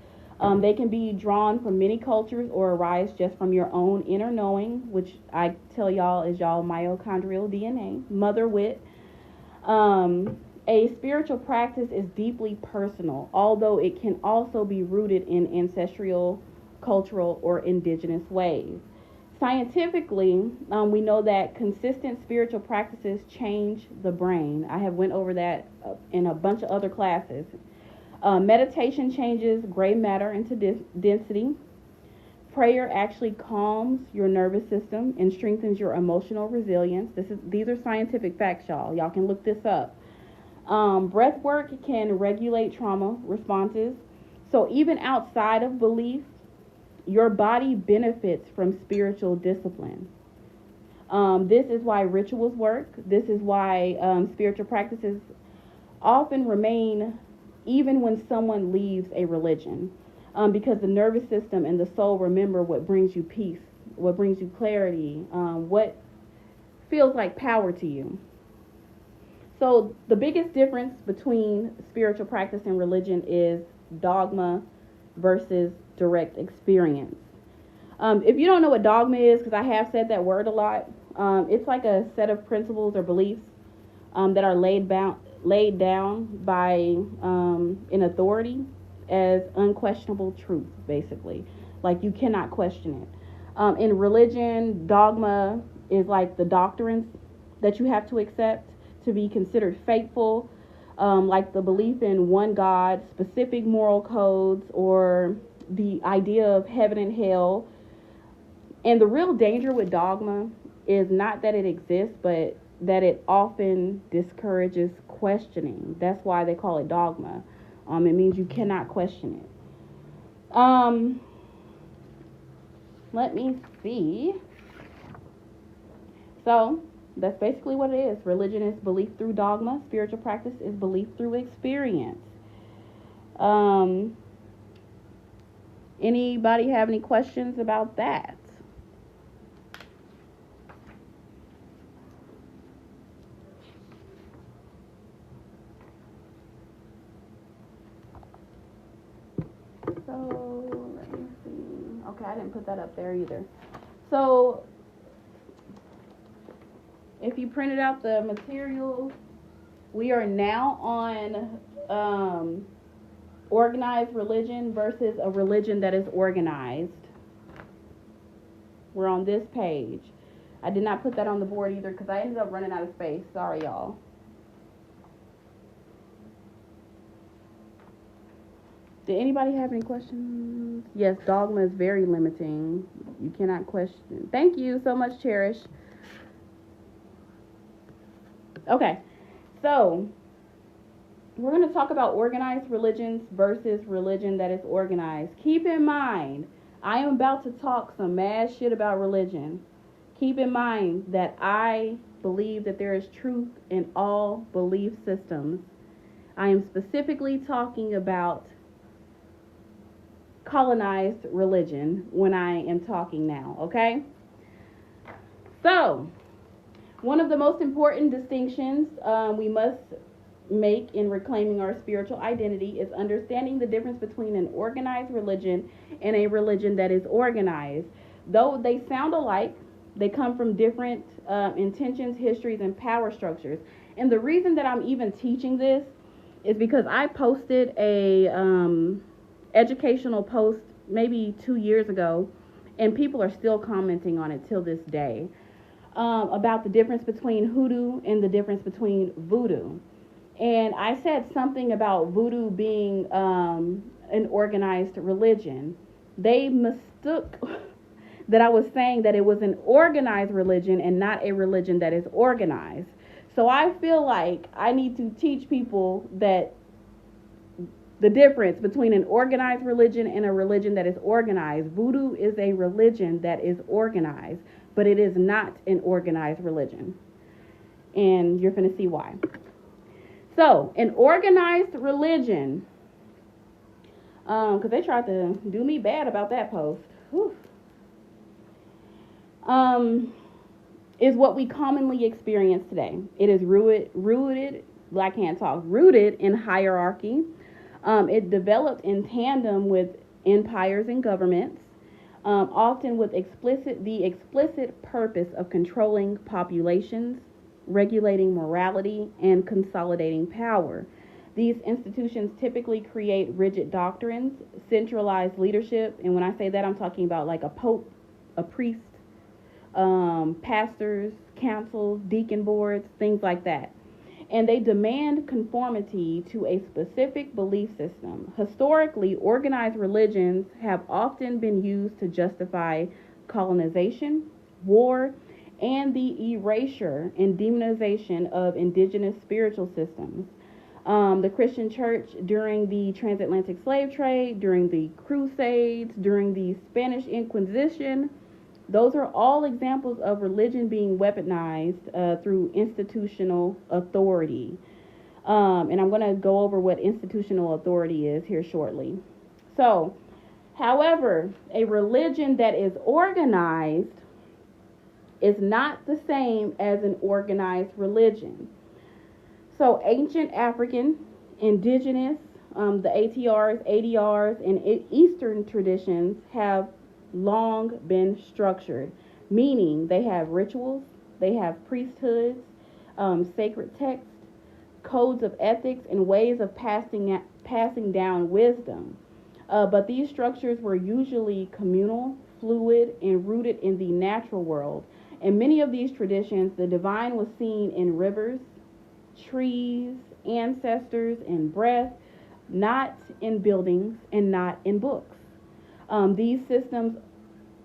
They can be drawn from many cultures or arise just from your own inner knowing, which I tell y'all is y'all mitochondrial DNA, mother wit. A spiritual practice is deeply personal, although it can also be rooted in ancestral, cultural, or indigenous ways. Scientifically, we know that consistent spiritual practices change the brain. I have went over that in a bunch of other classes. Meditation changes gray matter into density. Prayer actually calms your nervous system and strengthens your emotional resilience. These are scientific facts, y'all. Y'all can look this up. Breath work can regulate trauma responses. So even outside of belief, your body benefits from spiritual discipline. This is why rituals work. This is why spiritual practices often remain even when someone leaves a religion, because the nervous system and the soul remember what brings you peace, what brings you clarity, what feels like power to you. So the biggest difference between spiritual practice and religion is dogma versus direct experience. If you don't know what dogma is, because I have said that word a lot, it's like a set of principles or beliefs that are laid down by an authority as unquestionable truth, basically. Like you cannot question it. In religion, dogma is like the doctrines that you have to accept to be considered faithful, like the belief in one God, specific moral codes, or the idea of heaven and hell. And the real danger with dogma is not that it exists, but that it often discourages questioning. That's why they call it dogma. It means you cannot question it. Let me see. So that's basically what it is. Religion is belief through dogma. Spiritual practice is belief through experience. Anybody have any questions about that? So let me see. Okay, I didn't put that up there either. So if you printed out the materials, we are now on organized religion versus a religion that is organized. We're on this page. I did not put that on the board either because I ended up running out of space. Sorry, y'all. Did anybody have any questions? Yes, dogma is very limiting. You cannot question. Thank you so much, Cherish. Okay, so we're going to talk about organized religions versus religion that is organized. Keep in mind, I am about to talk some mad shit about religion. Keep in mind that I believe that there is truth in all belief systems. I am specifically talking about colonized religion when I am talking now, okay? So, one of the most important distinctions we must make in reclaiming our spiritual identity is understanding the difference between an organized religion and a religion that is organized. Though they sound alike, they come from different intentions, histories, and power structures. And the reason that I'm even teaching this is because I posted a educational post maybe 2 years ago, and people are still commenting on it till this day, about the difference between hoodoo and the difference between voodoo. And I said something about voodoo being an organized religion. They mistook that I was saying that it was an organized religion and not a religion that is organized. So I feel like I need to teach people that the difference between an organized religion and a religion that is organized. Voodoo is a religion that is organized, but it is not an organized religion. And you're going to see why. So, an organized religion, because they tried to do me bad about that post, is what we commonly experience today. It is rooted in hierarchy. It developed in tandem with empires and governments, often with the explicit purpose of controlling populations, regulating morality, and consolidating power. These institutions typically create rigid doctrines, centralized leadership, and when I say that, I'm talking about like a pope, a priest, pastors, councils, deacon boards, things like that. And they demand conformity to a specific belief system. Historically, organized religions have often been used to justify colonization, war, and the erasure and demonization of indigenous spiritual systems. The Christian church during the transatlantic slave trade, during the Crusades, during the Spanish Inquisition, those are all examples of religion being weaponized through institutional authority. And I'm going to go over what institutional authority is here shortly. So, however, a religion that is organized is not the same as an organized religion. So ancient African, indigenous, the ATRs, ADRs, and Eastern traditions have long been structured, meaning they have rituals, they have priesthoods, sacred texts, codes of ethics, and ways of passing down wisdom. But these structures were usually communal, fluid, and rooted in the natural world. In many of these traditions, the divine was seen in rivers, trees, ancestors, and breath, not in buildings and not in books. These systems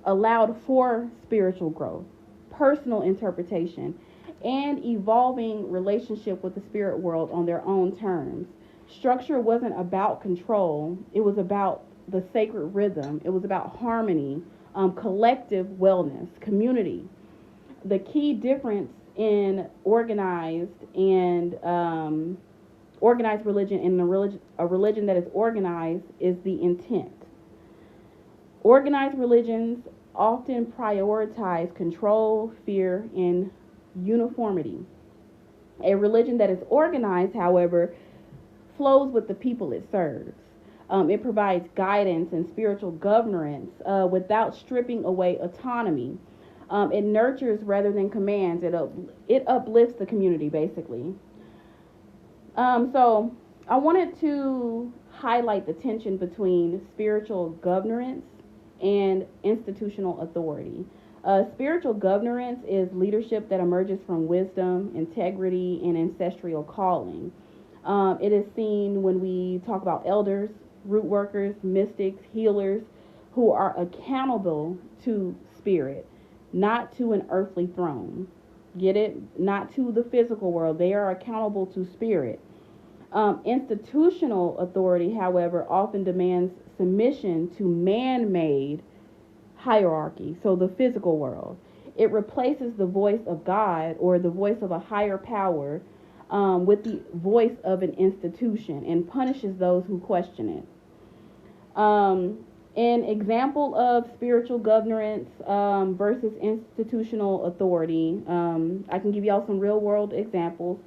allowed for spiritual growth, personal interpretation, and evolving relationship with the spirit world on their own terms. Structure wasn't about control. It was about the sacred rhythm. It was about harmony, collective wellness, community. The key difference in organized religion and a religion that is organized is the intent. Organized religions often prioritize control, fear, and uniformity. A religion that is organized, however, flows with the people it serves. It provides guidance and spiritual governance without stripping away autonomy. It nurtures rather than commands. It uplifts the community, basically. So I wanted to highlight the tension between spiritual governance and institutional authority. Spiritual governance is leadership that emerges from wisdom, integrity, and ancestral calling. It is seen when we talk about elders, root workers, mystics, healers, who are accountable to spirit, not to an earthly throne. Get it? Not to the physical world. They are accountable to spirit. Institutional authority, however, often demands submission to man-made hierarchy, so the physical world. It replaces the voice of God or the voice of a higher power with the voice of an institution and punishes those who question it. An example of spiritual governance versus institutional authority, I can give y'all some real world examples.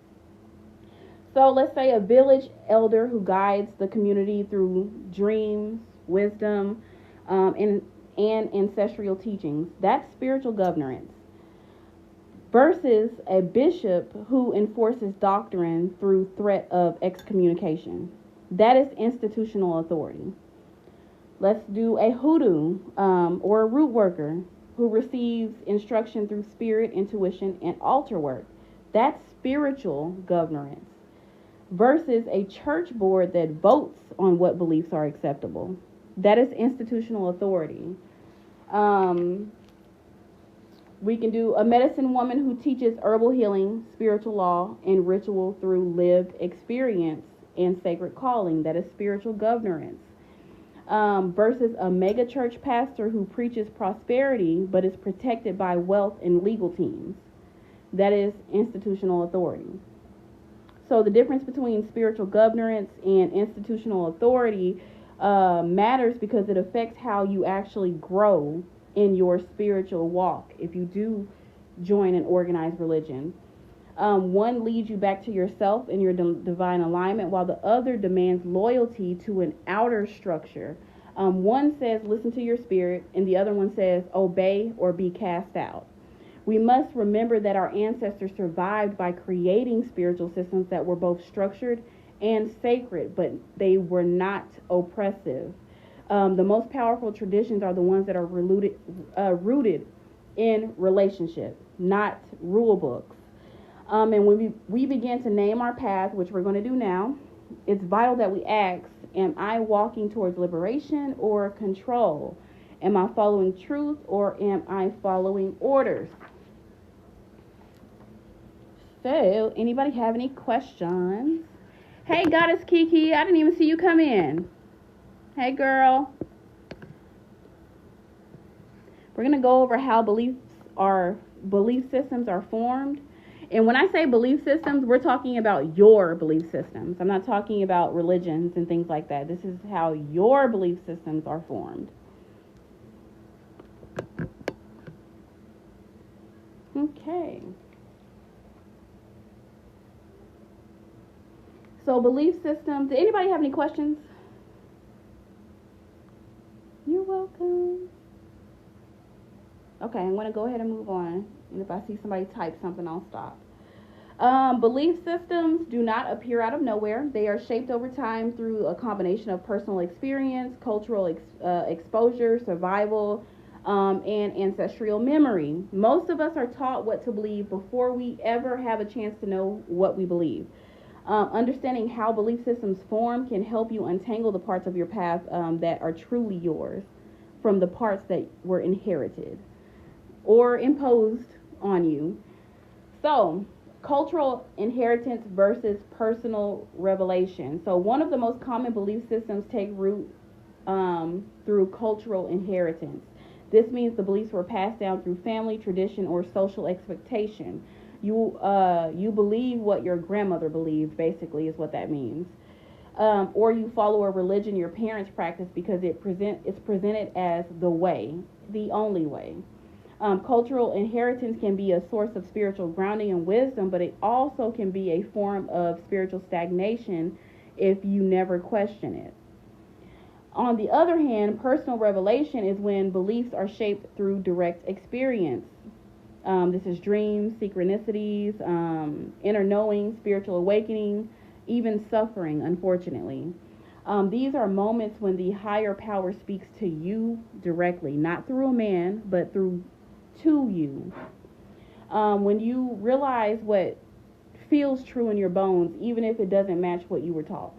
So let's say a village elder who guides the community through dreams, wisdom, and ancestral teachings. That's spiritual governance. Versus a bishop who enforces doctrine through threat of excommunication. That is institutional authority. Let's do a hoodoo or a root worker who receives instruction through spirit, intuition, and altar work. That's spiritual governance. Versus a church board that votes on what beliefs are acceptable. That is institutional authority. We can do a medicine woman who teaches herbal healing, spiritual law, and ritual through lived experience and sacred calling. That is spiritual governance. Versus a mega church pastor who preaches prosperity but is protected by wealth and legal teams. That is institutional authority. So the difference between spiritual governance and institutional authority matters because it affects how you actually grow in your spiritual walk if you do join an organized religion. One leads you back to yourself and your divine alignment, while the other demands loyalty to an outer structure. One says, listen to your spirit, and the other one says, obey or be cast out. We must remember that our ancestors survived by creating spiritual systems that were both structured and sacred, but they were not oppressive. The most powerful traditions are the ones that are rooted in relationship, not rule books. And when we begin to name our path, which we're going to do now, it's vital that we ask, am I walking towards liberation or control? Am I following truth or am I following orders? So, anybody have any questions? Hey, Goddess Kiki, I didn't even see you come in. Hey, girl. We're going to go over how belief systems are formed. And when I say belief systems, we're talking about your belief systems. I'm not talking about religions and things like that. This is how your belief systems are formed. Okay. So belief systems, did anybody have any questions? You're welcome. Okay, I'm going to go ahead and move on. And if I see somebody type something, I'll stop. Belief systems do not appear out of nowhere. They are shaped over time through a combination of personal experience, cultural exposure, survival, and ancestral memory. Most of us are taught what to believe before we ever have a chance to know what we believe. Understanding how belief systems form can help you untangle the parts of your path that are truly yours from the parts that were inherited or imposed on you. So, cultural inheritance versus personal revelation. So, one of the most common belief systems take root through cultural inheritance. This means the beliefs were passed down through family, tradition, or social expectation. You believe what your grandmother believed, basically, is what that means. Or you follow a religion your parents practice because it's presented as the way, the only way. Cultural inheritance can be a source of spiritual grounding and wisdom, but it also can be a form of spiritual stagnation if you never question it. On the other hand, personal revelation is when beliefs are shaped through direct experience. This is dreams, synchronicities, inner knowing, spiritual awakening, even suffering, unfortunately. These are moments when the higher power speaks to you directly, not through a man, but to you. When you realize what feels true in your bones, even if it doesn't match what you were taught.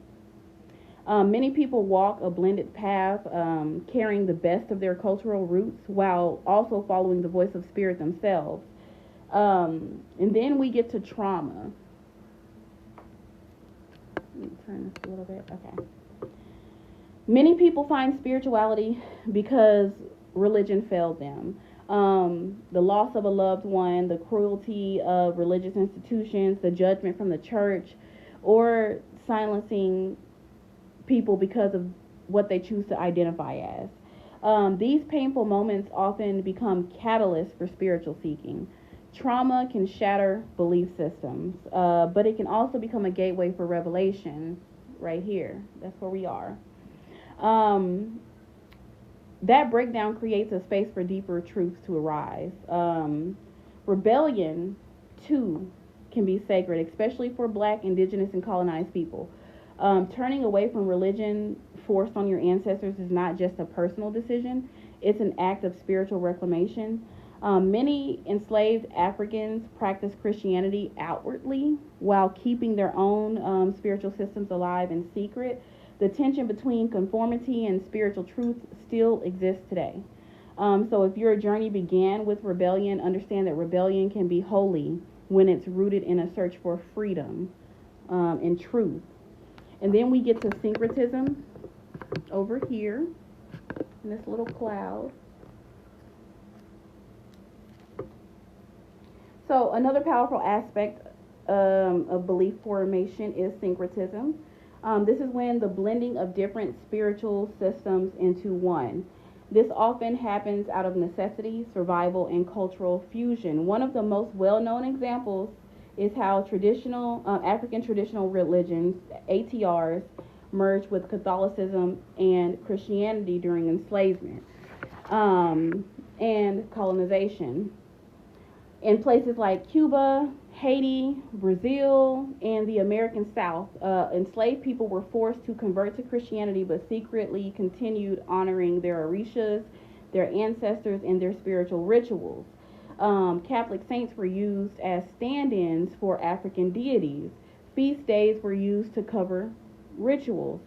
Many people walk a blended path, carrying the best of their cultural roots while also following the voice of spirit themselves. And then we get to trauma. Let me turn this a little bit. Okay. Many people find spirituality because religion failed them. The loss of a loved one, the cruelty of religious institutions, the judgment from the church, or silencing people because of what they choose to identify as. These painful moments often become catalysts for spiritual seeking. Trauma can shatter belief systems, but it can also become a gateway for revelation. Right here, that's where we are. That breakdown creates a space for deeper truths to arise. Rebellion, too, can be sacred, especially for Black, Indigenous, and colonized people. Turning away from religion forced on your ancestors is not just a personal decision, it's an act of spiritual reclamation. Many enslaved Africans practice Christianity outwardly while keeping their own spiritual systems alive in secret. The tension between conformity and spiritual truth still exists today. So if your journey began with rebellion, understand that rebellion can be holy when it's rooted in a search for freedom and truth. And then we get to syncretism over here in this little cloud. So another powerful aspect of belief formation is syncretism. This is when the blending of different spiritual systems into one. This often happens out of necessity, survival, and cultural fusion. One of the most well-known examples is how African traditional religions, ATRs, merged with Catholicism and Christianity during enslavement and colonization. In places like Cuba, Haiti, Brazil, and the American South, enslaved people were forced to convert to Christianity but secretly continued honoring their orishas, their ancestors, and their spiritual rituals. Catholic saints were used as stand-ins for African deities. Feast days were used to cover rituals.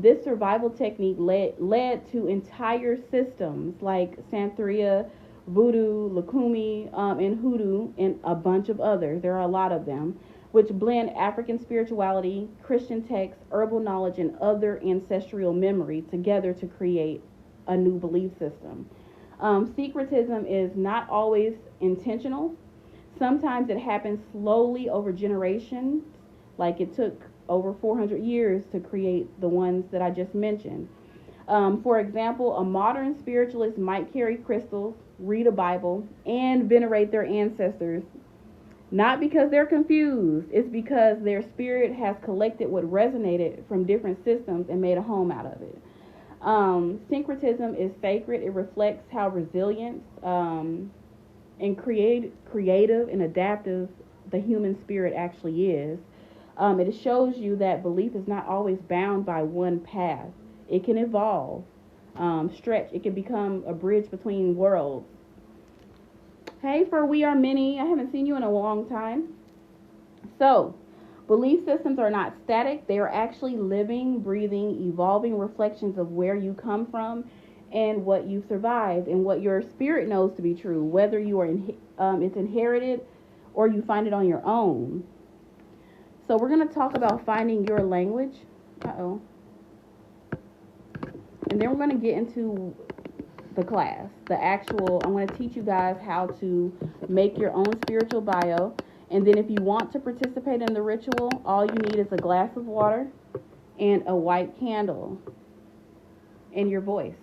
This survival technique led to entire systems like Santeria, Voodoo, Lukumi, and Hoodoo, and a bunch of others. There are a lot of them. which blend African spirituality, Christian texts, herbal knowledge, and other ancestral memory together to create a new belief system. Syncretism is not always intentional. Sometimes it happens slowly over generations, like it took over 400 years to create the ones that I just mentioned. For example, a modern spiritualist might carry crystals, read a Bible, and venerate their ancestors, not because they're confused, it's because their spirit has collected what resonated from different systems and made a home out of it. Syncretism is sacred. It reflects how resilient and creative and adaptive the human spirit actually is. It shows you that belief is not always bound by one path. It can evolve, stretch. It can become a bridge between worlds. Hey, for We Are Many, I haven't seen you in a long time. So, belief systems are not static. They are actually living, breathing, evolving reflections of where you come from and what you've survived and what your spirit knows to be true, whether you are it's inherited or you find it on your own. So we're going to talk about finding your language. And then we're going to get into the class, I'm going to teach you guys how to make your own spiritual bio. And then if you want to participate in the ritual, all you need is a glass of water and a white candle and your voice.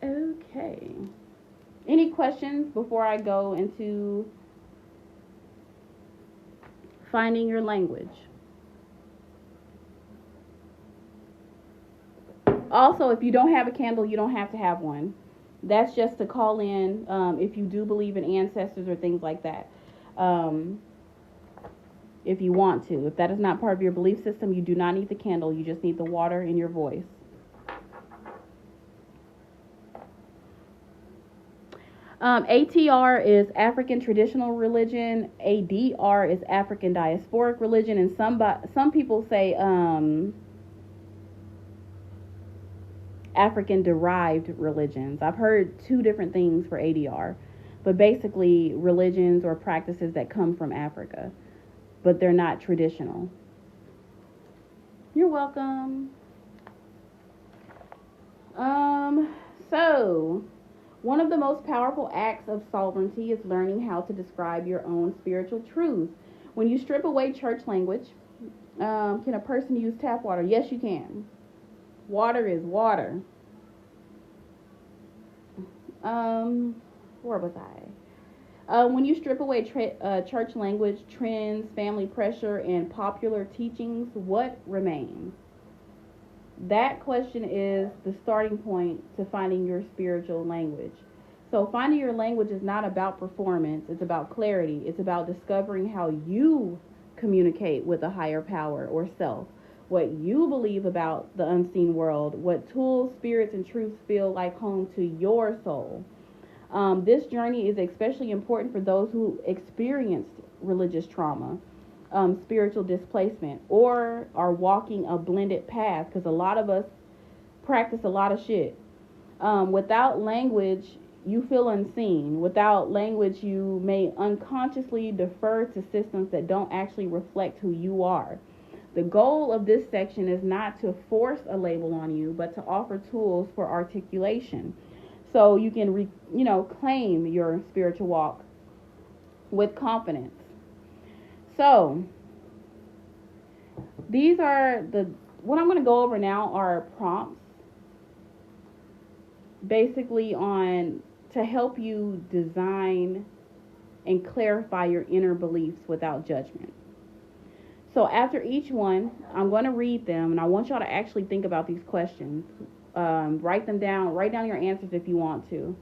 Okay. Any questions before I go into finding your language? Also, if you don't have a candle, you don't have to have one. That's just to call in if you do believe in ancestors or things like that. If you want to. If that is not part of your belief system, you do not need the candle. You just need the water and your voice. ATR is African traditional religion. ADR is African diasporic religion. And some people say African derived religions. I've heard two different things for ADR. But basically religions or practices that come from Africa. But they're not traditional. You're welcome. So one of the most powerful acts of sovereignty is learning how to describe your own spiritual truth. When you strip away church language, can a person use tap water? Yes, you can. Water is water. Where was I? When you strip away church language, trends, family pressure, and popular teachings, what remains? That question is the starting point to finding your spiritual language. So finding your language is not about performance. It's about clarity. It's about discovering how you communicate with a higher power or self, what you believe about the unseen world, what tools, spirits, and truths feel like home to your soul. This journey is especially important for those who experienced religious trauma, spiritual displacement, or are walking a blended path, because a lot of us practice a lot of shit. Without language, you feel unseen. Without language, you may unconsciously defer to systems that don't actually reflect who you are. The goal of this section is not to force a label on you, but to offer tools for articulation, so you can claim your spiritual walk with confidence. So these are what I'm going to go over now are prompts basically to help you design and clarify your inner beliefs without judgment. So after each one, I'm going to read them, and I want y'all to actually think about these questions. Write them down. Write down your answers if you want to.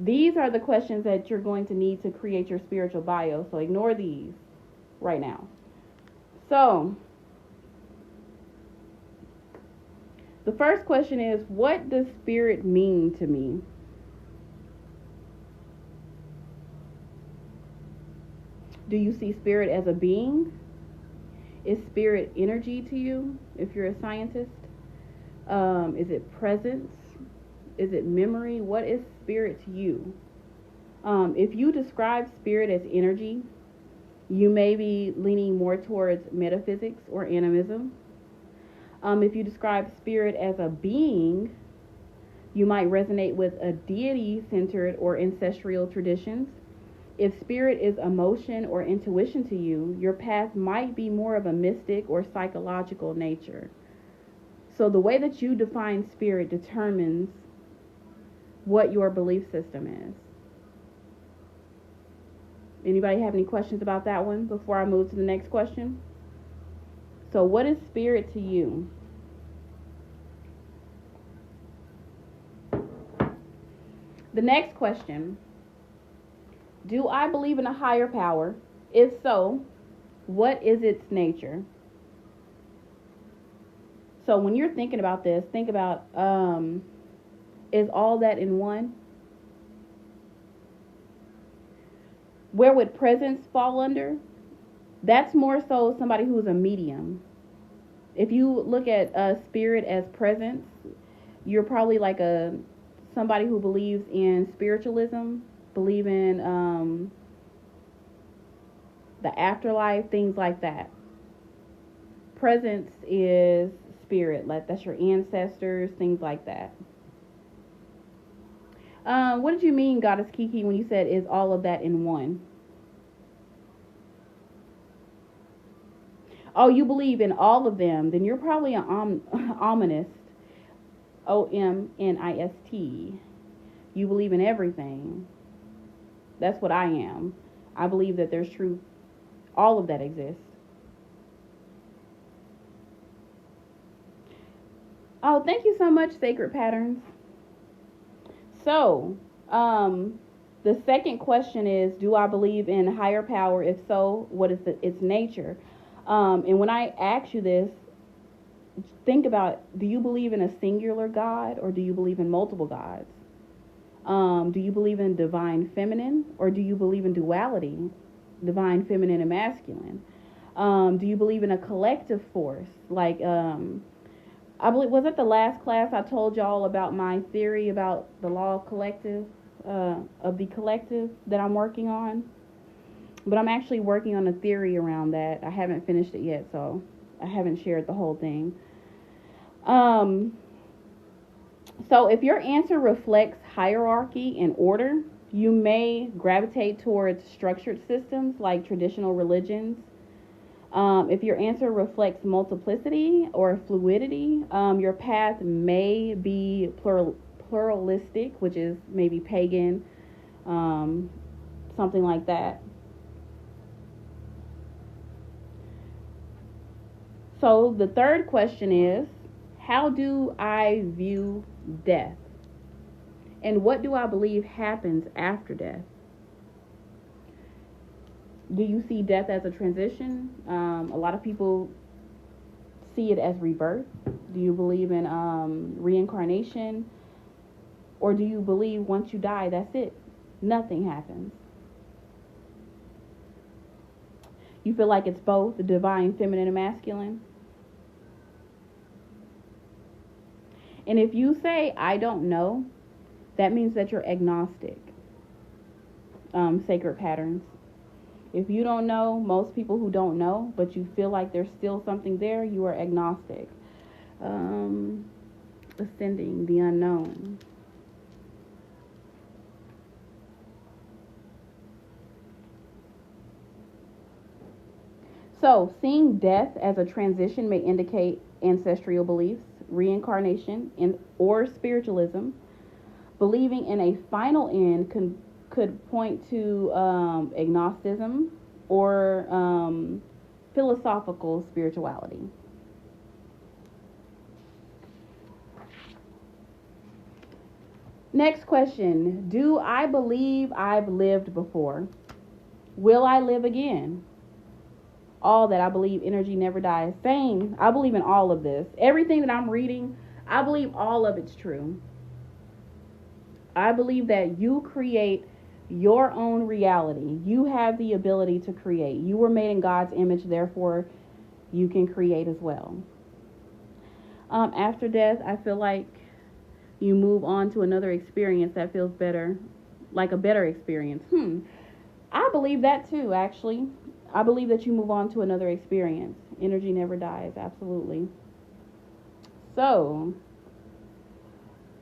These are the questions that you're going to need to create your spiritual bio, so ignore these right now. So, the first question is, what does spirit mean to me? Do you see spirit as a being? Is spirit energy to you, if you're a scientist? Is it presence? Is it memory? What is spirit to you? If you describe spirit as energy, you may be leaning more towards metaphysics or animism. If you describe spirit as a being, you might resonate with a deity-centered or ancestral traditions. If spirit is emotion or intuition to you, your path might be more of a mystic or psychological nature. So the way that you define spirit determines what your belief system is. Anybody have any questions about that one before I move to the next question? So what is spirit to you? The next question. Do I believe in a higher power? If so, what is its nature? So when you're thinking about this, think about, is all that in one? Where would presence fall under? That's more so somebody who's a medium. If you look at spirit as presence, you're probably like somebody who believes in spiritualism, believe in the afterlife, things like that. Presence is spirit, like that's your ancestors, things like that. What did you mean, Goddess Kiki, when you said is all of that in one? Oh, you believe in all of them, then you're probably an omnist. OMNIST. You believe in everything. That's what I am. I believe that there's truth. All of that exists. Oh, thank you so much, Sacred Patterns. So, the second question is, do I believe in higher power? If so, what is its nature? And when I ask you this, think about, do you believe in a singular God or do you believe in multiple gods? Do you believe in divine feminine or do you believe in duality, divine feminine and masculine? Do you believe in a collective force? Like, I believe, was it the last class I told y'all about my theory about the law of collective, of the collective that I'm working on? But I'm actually working on a theory around that. I haven't finished it yet, so I haven't shared the whole thing. So if your answer reflects hierarchy and order, you may gravitate towards structured systems like traditional religions. If your answer reflects multiplicity or fluidity, your path may be pluralistic, which is maybe pagan, something like that. So the third question is, how do I view death? And what do I believe happens after death? Do you see death as a transition? A lot of people see it as rebirth. Do you believe in reincarnation? Or do you believe once you die, that's it? Nothing happens. You feel like it's both the divine feminine and masculine? And if you say, I don't know, that means that you're agnostic. Sacred Patterns. If you don't know, most people who don't know, but you feel like there's still something there, you are agnostic. Ascending, the unknown. So, seeing death as a transition may indicate ancestral beliefs, reincarnation, or spiritualism. Believing in a final end could point to agnosticism or philosophical spirituality. Next question. Do I believe I've lived before? Will I live again? All that. I believe energy never dies. Same. I believe in all of this. Everything that I'm reading, I believe all of it's true. I believe that you create your own reality. You have the ability to create. You were made in God's image, therefore you can create as well. After death, I feel like you move on to another experience that feels better, like a better experience. I believe that too, actually. I believe that you move on to another experience. Energy never dies, absolutely. So,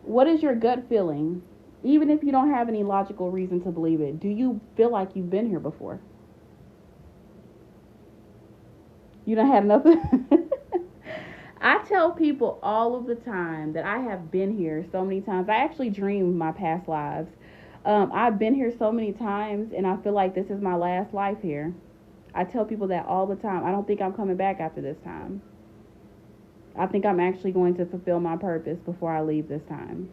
what is your gut feeling? Even if you don't have any logical reason to believe it, do you feel like you've been here before? You don't have enough. I tell people all of the time that I have been here so many times. I actually dream my past lives. I've been here so many times, and I feel like this is my last life here. I tell people that all the time. I don't think I'm coming back after this time. I think I'm actually going to fulfill my purpose before I leave this time.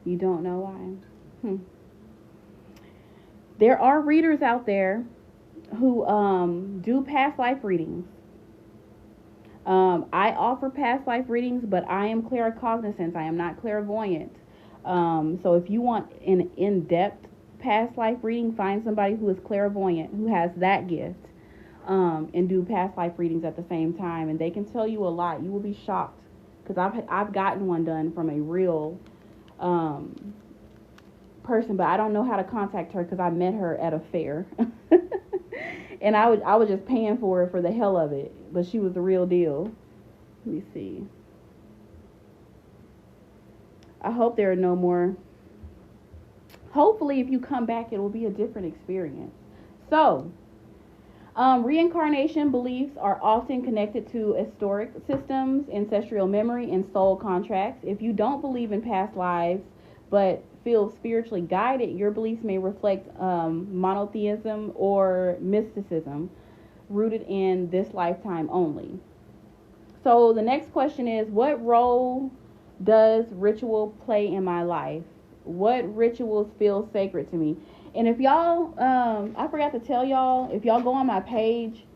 You don't know why? There are readers out there who do past life readings. I offer past life readings, but I am claircognizant. I am not clairvoyant. So if you want an in-depth past life reading, find somebody who is clairvoyant, who has that gift, and do past life readings at the same time, and they can tell you a lot. You will be shocked, because I've gotten one done from a real person, but I don't know how to contact her because I met her at a fair. And I was just paying for it for the hell of it, but she was the real deal. Let me see. I hope there are no more. Hopefully, if you come back, it will be a different experience. So, reincarnation beliefs are often connected to historic systems, ancestral memory, and soul contracts. If you don't believe in past lives, but feel spiritually guided, your beliefs may reflect monotheism or mysticism rooted in this lifetime only. So the next question is, what role does ritual play in my life? What rituals feel sacred to me? And if y'all, I forgot to tell y'all, if y'all go on my page,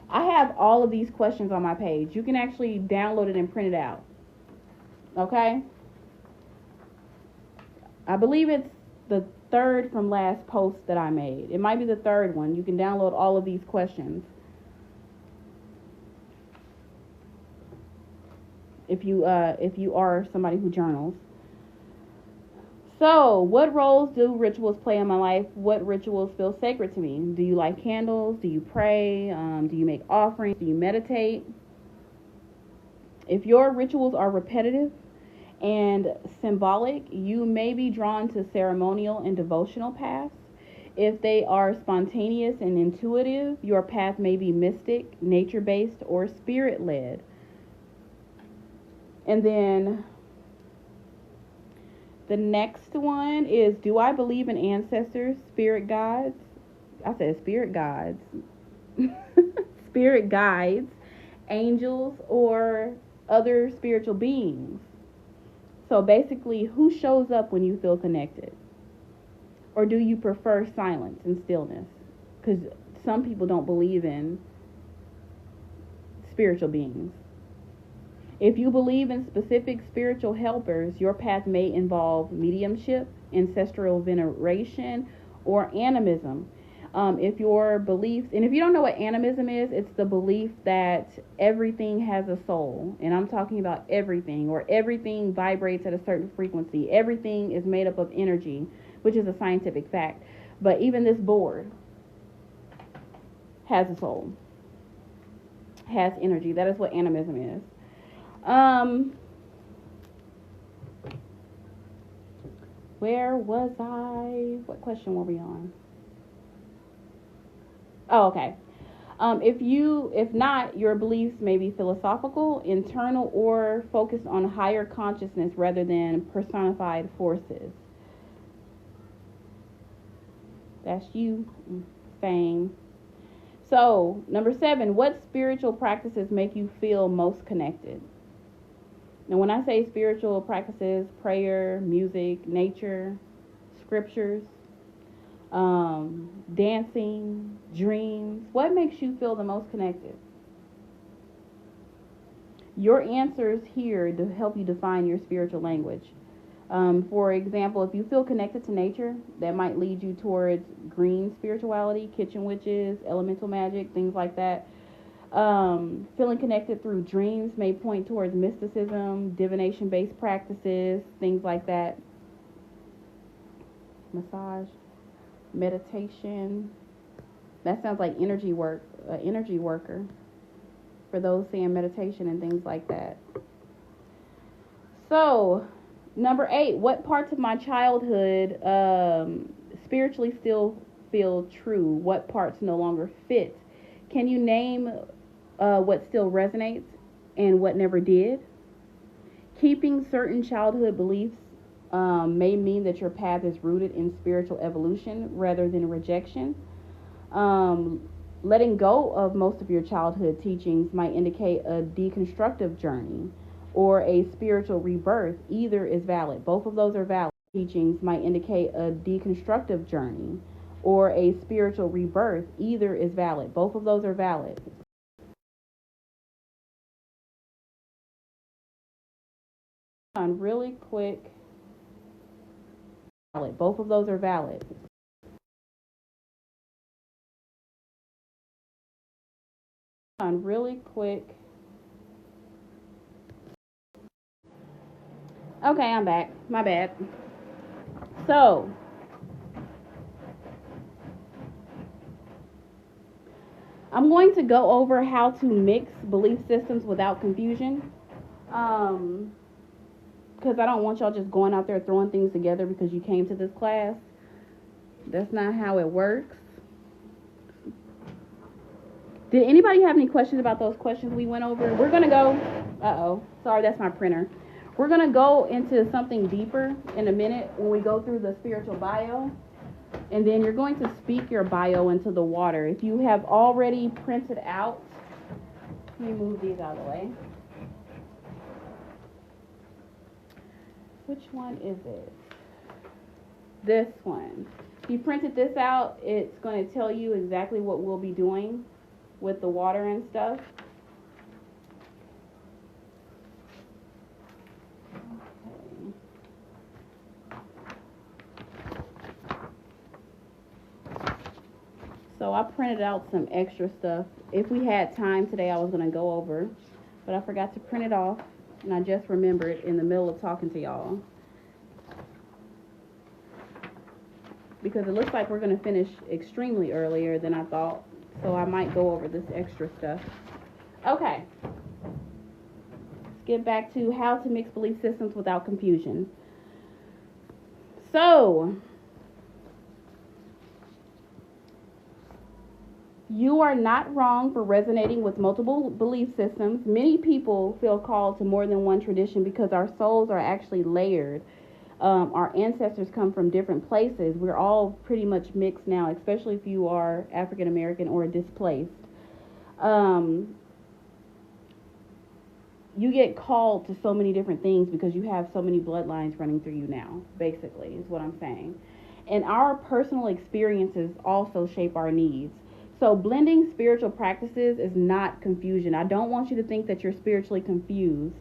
I have all of these questions on my page. You can actually download it and print it out. Okay? I believe it's the third from last post that I made. It might be the third one. You can download all of these questions. If you are somebody who journals. So, what roles do rituals play in my life? What rituals feel sacred to me? Do you light candles? Do you pray? Do you make offerings? Do you meditate? If your rituals are repetitive and symbolic, you may be drawn to ceremonial and devotional paths. If they are spontaneous and intuitive, your path may be mystic, nature-based, or spirit-led. And then the next one is, do I believe in ancestors, spirit guides? I said spirit guides. Spirit guides, angels, or other spiritual beings. So basically, who shows up when you feel connected? Or do you prefer silence and stillness? Because some people don't believe in spiritual beings. If you believe in specific spiritual helpers, your path may involve mediumship, ancestral veneration, or animism. If your beliefs, and if you don't know what animism is, it's the belief that everything has a soul. And I'm talking about everything, or everything vibrates at a certain frequency. Everything is made up of energy, which is a scientific fact. But even this board has a soul, has energy. That is what animism is. Where was I? What question were we on? Oh, okay. If not, your beliefs may be philosophical, internal, or focused on higher consciousness rather than personified forces. That's you, Fame. So, number 7, what spiritual practices make you feel most connected? Now, when I say spiritual practices, prayer, music, nature, scriptures, dancing, dreams, what makes you feel the most connected? Your answers here to help you define your spiritual language. For example, if you feel connected to nature, that might lead you towards green spirituality, kitchen witches, elemental magic, things like that. Feeling connected through dreams may point towards mysticism, divination based practices, things like that. Massage, meditation. That sounds like energy work, energy worker for those saying meditation and things like that. So, number 8, what parts of my childhood spiritually still feel true? What parts no longer fit? Can you name what still resonates and what never did? Keeping certain childhood beliefs may mean that your path is rooted in spiritual evolution rather than rejection. Letting go of most of your childhood teachings might indicate a deconstructive journey or a spiritual rebirth. Either is valid. Both of those are valid. Teachings might indicate a deconstructive journey or a spiritual rebirth. Either is valid. Both of those are valid. On really quick. Valid. Both of those are valid. On really quick. Okay, I'm back. My bad. So, I'm going to go over how to mix belief systems without confusion. Because I don't want y'all just going out there throwing things together because you came to this class. That's not how it works. Did anybody have any questions about those questions we went over? We're going to go, sorry, that's my printer. We're going to go into something deeper in a minute when we go through the spiritual bio. And then you're going to speak your bio into the water. If you have already printed out, let me move these out of the way. Which one is it? This one. If you printed this out, it's going to tell you exactly what we'll be doing with the water and stuff. So I printed out some extra stuff. If we had time today, I was going to go over, but I forgot to print it off, and I just remembered in the middle of talking to y'all. Because it looks like we're going to finish extremely earlier than I thought, so I might go over this extra stuff. Okay. Let's get back to how to mix belief systems without confusion. So, you are not wrong for resonating with multiple belief systems. Many people feel called to more than one tradition because our souls are actually layered. Our ancestors come from different places. We're all pretty much mixed now, especially if you are African American or displaced. You get called to so many different things because you have so many bloodlines running through you now, basically, is what I'm saying. And our personal experiences also shape our needs. So blending spiritual practices is not confusion. I don't want you to think that you're spiritually confused.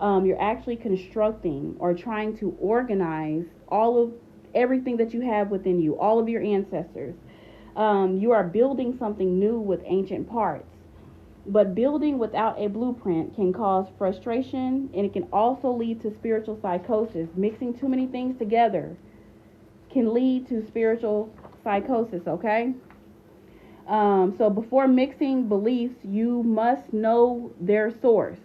You're actually constructing or trying to organize everything that you have within you, all of your ancestors. You are building something new with ancient parts. But building without a blueprint can cause frustration, and it can also lead to spiritual psychosis. Mixing too many things together can lead to spiritual psychosis, okay? So before mixing beliefs, you must know their source.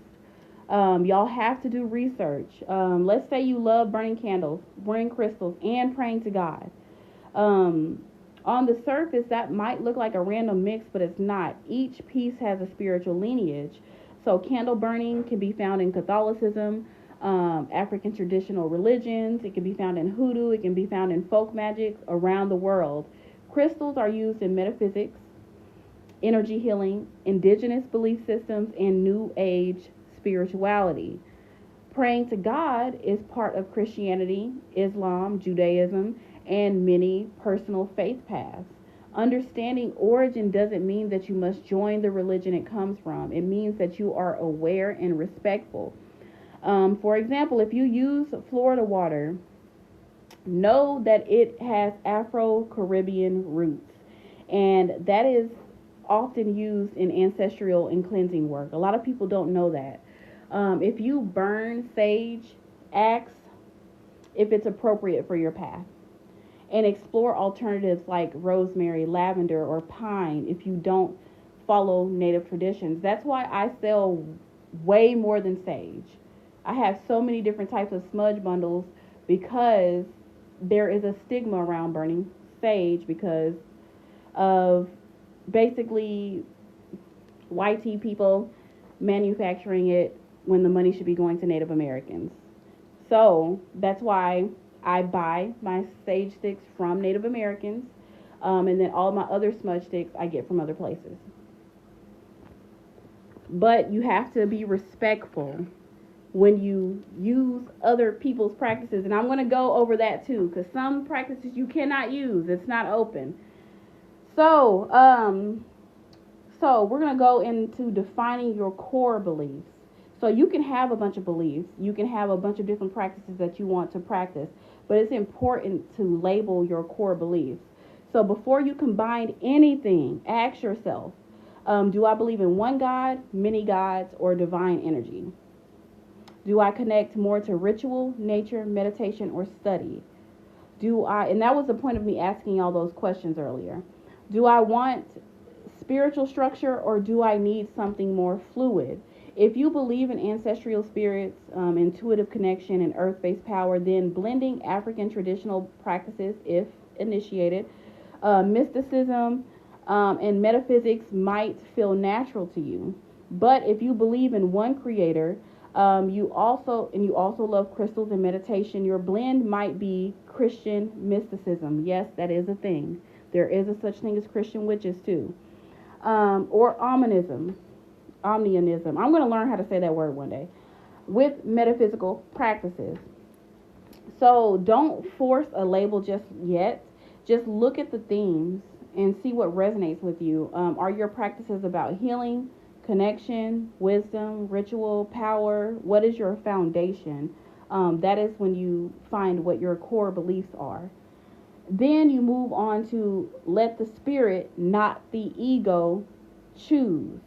Y'all have to do research. Let's say you love burning candles, burning crystals, and praying to God. On the surface, that might look like a random mix, but it's not. Each piece has a spiritual lineage. So candle burning can be found in Catholicism, African traditional religions. It can be found in hoodoo. It can be found in folk magic around the world. Crystals are used in metaphysics, energy healing, indigenous belief systems, and New Age spirituality. Praying to God is part of Christianity, Islam, Judaism, and many personal faith paths. Understanding origin doesn't mean that you must join the religion it comes from. It means that you are aware and respectful. For example, if you use Florida water, know that it has Afro-Caribbean roots, and that is often used in ancestral and cleansing work. A lot of people don't know that. If you burn sage, axe if it's appropriate for your path, and explore alternatives like rosemary, lavender, or pine if you don't follow native traditions. That's why I sell way more than sage. I have so many different types of smudge bundles because there is a stigma around burning sage because of basically YT people manufacturing it when the money should be going to Native Americans. So that's why I buy my sage sticks from Native Americans, and then all my other smudge sticks I get from other places. But you have to be respectful when you use other people's practices, and I'm going to go over that too, because some practices you cannot use. It's not open. So we're going to go into defining your core beliefs. So you can have a bunch of beliefs. You can have a bunch of different practices that you want to practice, but it's important to label your core beliefs. So before you combine anything, ask yourself, do I believe in one God, many gods, or divine energy? Do I connect more to ritual, nature, meditation, or study? And that was the point of me asking all those questions earlier. Do I want spiritual structure, or do I need something more fluid? If you believe in ancestral spirits, intuitive connection, and earth-based power, then blending African traditional practices, if initiated, mysticism, and metaphysics might feel natural to you. But if you believe in one creator, you also love crystals and meditation, your blend might be Christian mysticism. Yes, that is a thing. There is a such thing as Christian witches too. Or omnism. I'm going to learn how to say that word one day. With metaphysical practices. So don't force a label just yet. Just look at the themes and see what resonates with you. Are your practices about healing, connection, wisdom, ritual, power? What is your foundation? That is when you find what your core beliefs are. Then you move on to let the spirit, not the ego, choose.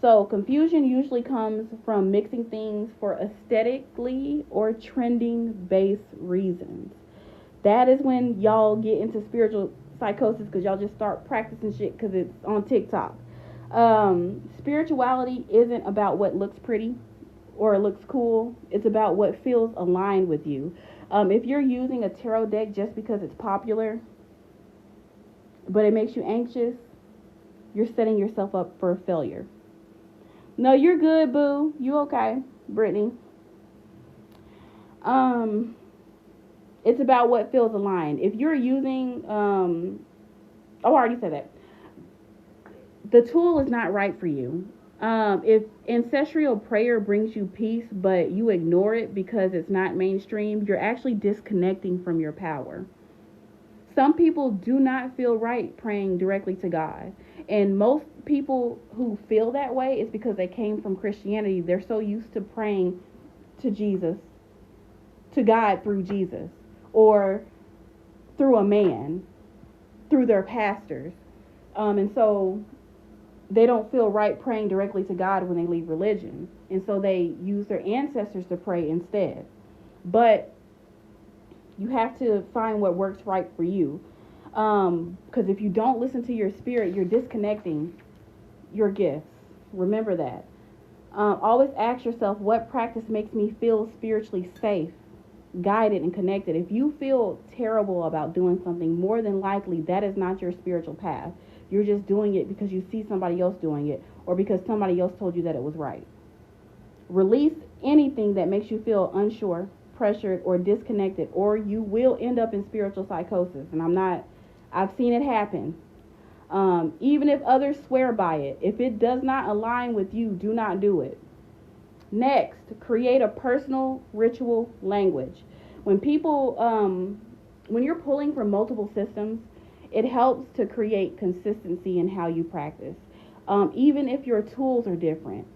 So confusion usually comes from mixing things for aesthetically or trending based reasons. That is when y'all get into spiritual psychosis because y'all just start practicing shit because it's on TikTok. Spirituality isn't about what looks pretty or looks cool. It's about what feels aligned with you. If you're using a tarot deck just because it's popular, but it makes you anxious, you're setting yourself up for failure. No, you're good, boo. You okay, Brittany? It's about what feels aligned. If you're using, I already said that. The tool is not right for you. If ancestral prayer brings you peace, but you ignore it because it's not mainstream, you're actually disconnecting from your power. Some people do not feel right praying directly to God. And most people who feel that way is because they came from Christianity. They're so used to praying to Jesus, to God through Jesus, or through a man, through their pastors. And so they don't feel right praying directly to God when they leave religion. And so they use their ancestors to pray instead. But you have to find what works right for you. Because if you don't listen to your spirit, you're disconnecting your gifts. Remember that. Always ask yourself, what practice makes me feel spiritually safe, guided, and connected? If you feel terrible about doing something, more than likely that is not your spiritual path. You're just doing it because you see somebody else doing it, or because somebody else told you that it was right. Release anything that makes you feel unsure, pressured, or disconnected, or you will end up in spiritual psychosis. And I've seen it happen. Even if others swear by it, if it does not align with you, do not do it. Next, create a personal ritual language. When you're pulling from multiple systems, it helps to create consistency in how you practice. Even if your tools are different,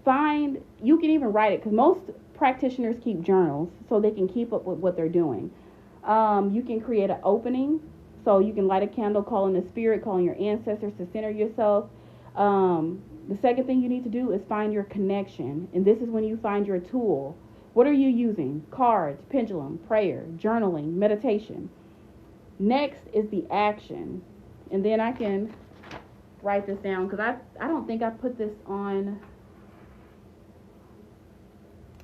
you can even write it, because most practitioners keep journals so they can keep up with what they're doing. You can create an opening, so you can light a candle, calling the spirit, calling your ancestors to center yourself. The second thing you need to do is find your connection, and this is when you find your tool. What are you using? Cards, pendulum, prayer, journaling, meditation. Next is the action, and then I can write this down, because I don't think I put this on.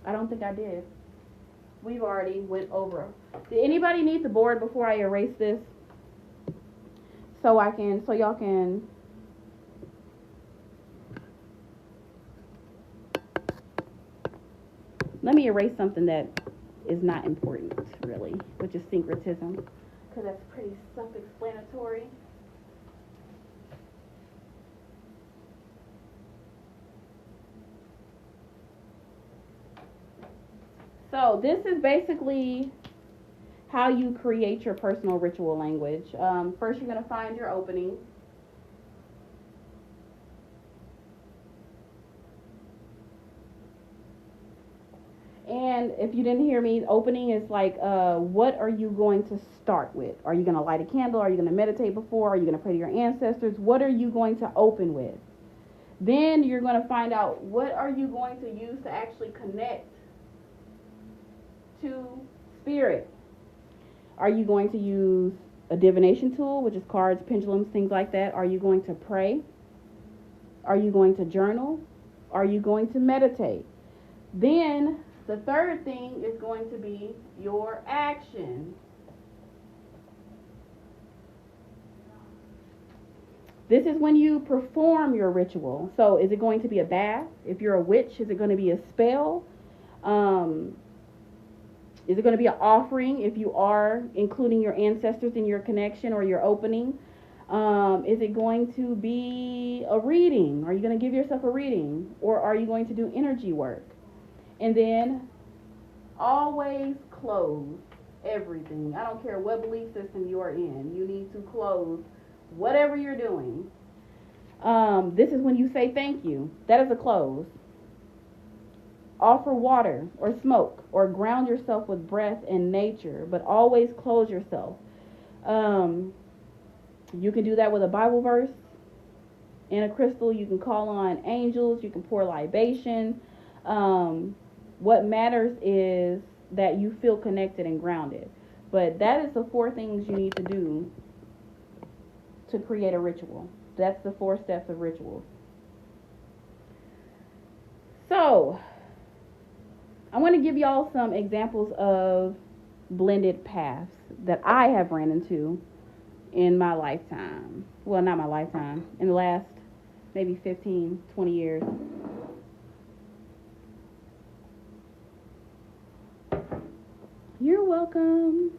I don't think I did. We've already went over. Did anybody need the board before I erase this? So y'all can. Let me erase something that is not important, really, which is syncretism, because that's pretty self-explanatory. So this is basically how you create your personal ritual language. First, you're going to find your opening. And if you didn't hear me, opening is like, what are you going to start with? Are you going to light a candle? Are you going to meditate before? Are you going to pray to your ancestors? What are you going to open with? Then you're going to find out, what are you going to use to actually connect to spirit? Are you going to use a divination tool, which is cards, pendulums, things like that? Are you going to pray? Are you going to journal? Are you going to meditate? Then the third thing is going to be your action. This is when you perform your ritual. So is it going to be a bath? If you're a witch, is it going to be a spell? Is it going to be an offering if you are including your ancestors in your connection or your opening? Is it going to be a reading? Are you going to give yourself a reading? Or are you going to do energy work? And then always close everything. I don't care what belief system you are in. You need to close whatever you're doing. This is when you say thank you. That is a close. Offer water or smoke, or ground yourself with breath and nature, but always close yourself. You can do that with a Bible verse and a crystal. You can call on angels. You can pour libation. What matters is that you feel connected and grounded. But that is the 4 things you need to do to create a ritual. That's the 4 steps of rituals. So I want to give y'all some examples of blended paths that I have ran into in my lifetime. Well, not my lifetime, in the last maybe 15, 20 years. You're welcome.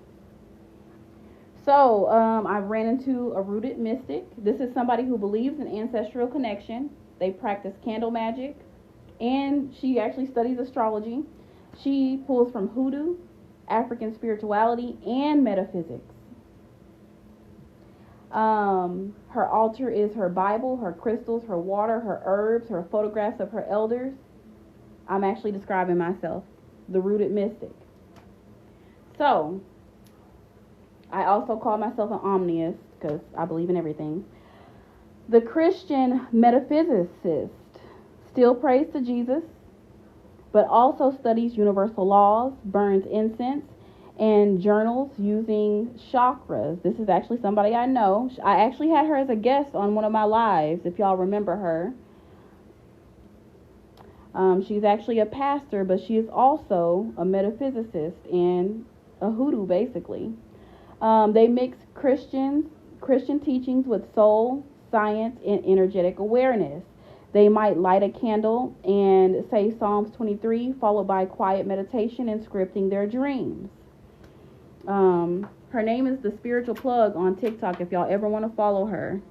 So, I've ran into a rooted mystic. This is somebody who believes in ancestral connection. They practice candle magic, and she actually studies astrology. She pulls from hoodoo, African spirituality, and metaphysics. Her altar is her Bible, her crystals, her water, her herbs, her photographs of her elders. I'm actually describing myself, the rooted mystic. So, I also call myself an omnist because I believe in everything. The Christian metaphysicist still prays to Jesus, but also studies universal laws, burns incense, and journals using chakras. This is actually somebody I know. I actually had her as a guest on one of my lives, if y'all remember her. She's actually a pastor, but she is also a metaphysicist and a hoodoo, basically. They mix Christian teachings with soul, science, and energetic awareness. They might light a candle and say Psalms 23, followed by quiet meditation and scripting their dreams. Her name is the Spiritual Plug on TikTok if y'all ever want to follow her.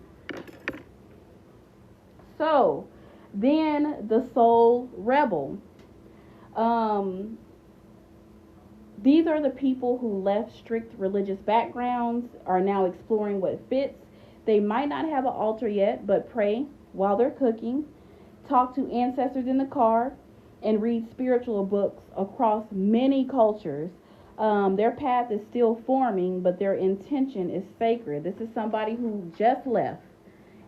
So, then the Soul Rebel. These are the people who left strict religious backgrounds, are now exploring what fits. They might not have an altar yet, but pray while they're cooking, talk to ancestors in the car, and read spiritual books across many cultures. Their path is still forming, but their intention is sacred. This is somebody who just left,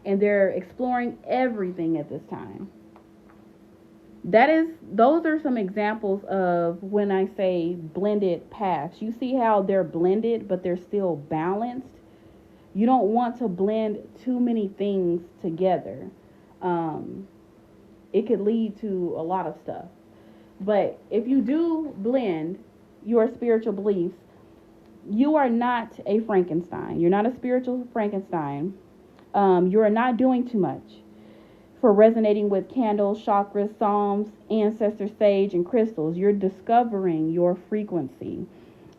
and they're exploring everything at this time. Those are some examples of when I say blended paths. You see how they're blended, but they're still balanced. You don't want to blend too many things together. It could lead to a lot of stuff. But if you do blend your spiritual beliefs, you are not a Frankenstein. You're not a spiritual Frankenstein. You are not doing too much for resonating with candles, chakras, psalms, ancestor sage, and crystals. You're discovering your frequency.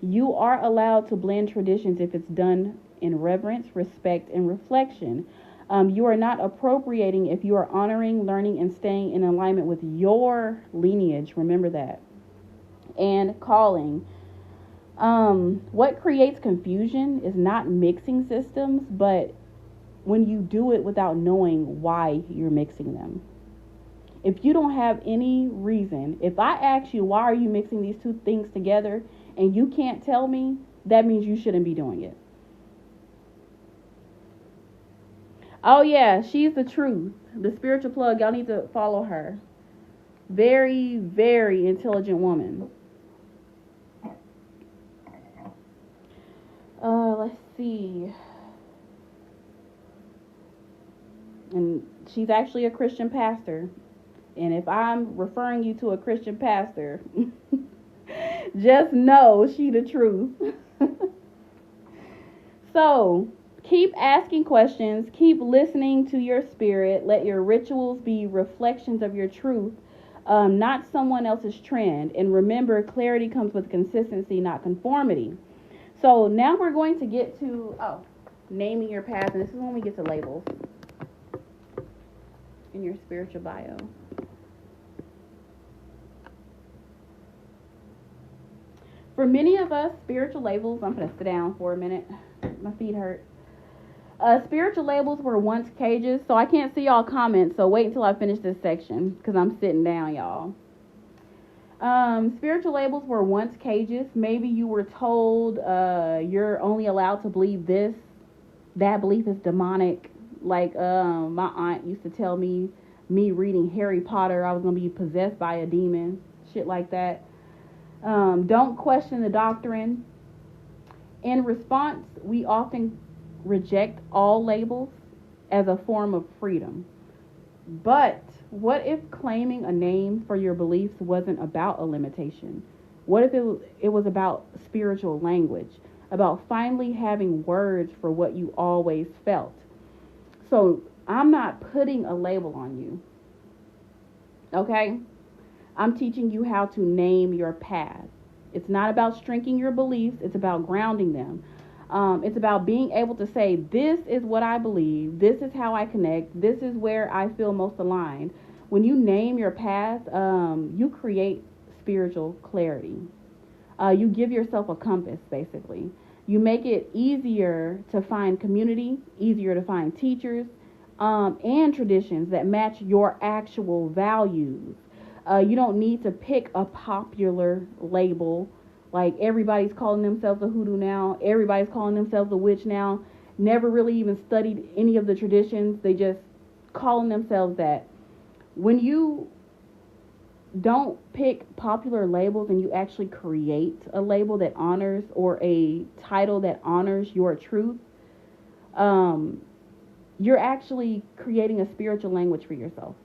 You are allowed to blend traditions if it's done in reverence, respect, and reflection. You are not appropriating if you are honoring, learning, and staying in alignment with your lineage. Remember that. And calling. What creates confusion is not mixing systems, but when you do it without knowing why you're mixing them. If you don't have any reason, if I ask you, why are you mixing these two things together, and you can't tell me, that means you shouldn't be doing it. Oh yeah, she's the truth. The spiritual plug, y'all need to follow her. Very, very intelligent woman. Let's see. And she's actually a Christian pastor. And if I'm referring you to a Christian pastor, just know she the truth. So, keep asking questions. Keep listening to your spirit. Let your rituals be reflections of your truth, not someone else's trend. And remember, clarity comes with consistency, not conformity. So, now we're going to get to, naming your path. And this is when we get to labels in your spiritual bio. For many of us, spiritual labels, I'm going to sit down for a minute. My feet hurt. Spiritual labels were once cages, so I can't see y'all comments, so wait until I finish this section, because I'm sitting down, y'all. Spiritual labels were once cages. Maybe you were told you're only allowed to believe this. That belief is demonic. Like my aunt used to tell me reading Harry Potter, I was going to be possessed by a demon. Shit like that. Don't question the doctrine. In response, we often reject all labels as a form of freedom. But what if claiming a name for your beliefs wasn't about a limitation? What if it was about spiritual language, about finally having words for what you always felt? So I'm not putting a label on you, okay? I'm teaching you how to name your path. It's not about shrinking your beliefs. It's about grounding them. It's about being able to say, this is what I believe. This is how I connect. This is where I feel most aligned. When you name your path, you create spiritual clarity. You give yourself a compass, basically. You make it easier to find community, easier to find teachers, and traditions that match your actual values. You don't need to pick a popular label. Like everybody's calling themselves a hoodoo now. Everybody's calling themselves a witch now. Never really even studied any of the traditions. They just calling themselves that. When you don't pick popular labels and you actually create a label that honors, or a title that honors your truth, you're actually creating a spiritual language for yourself.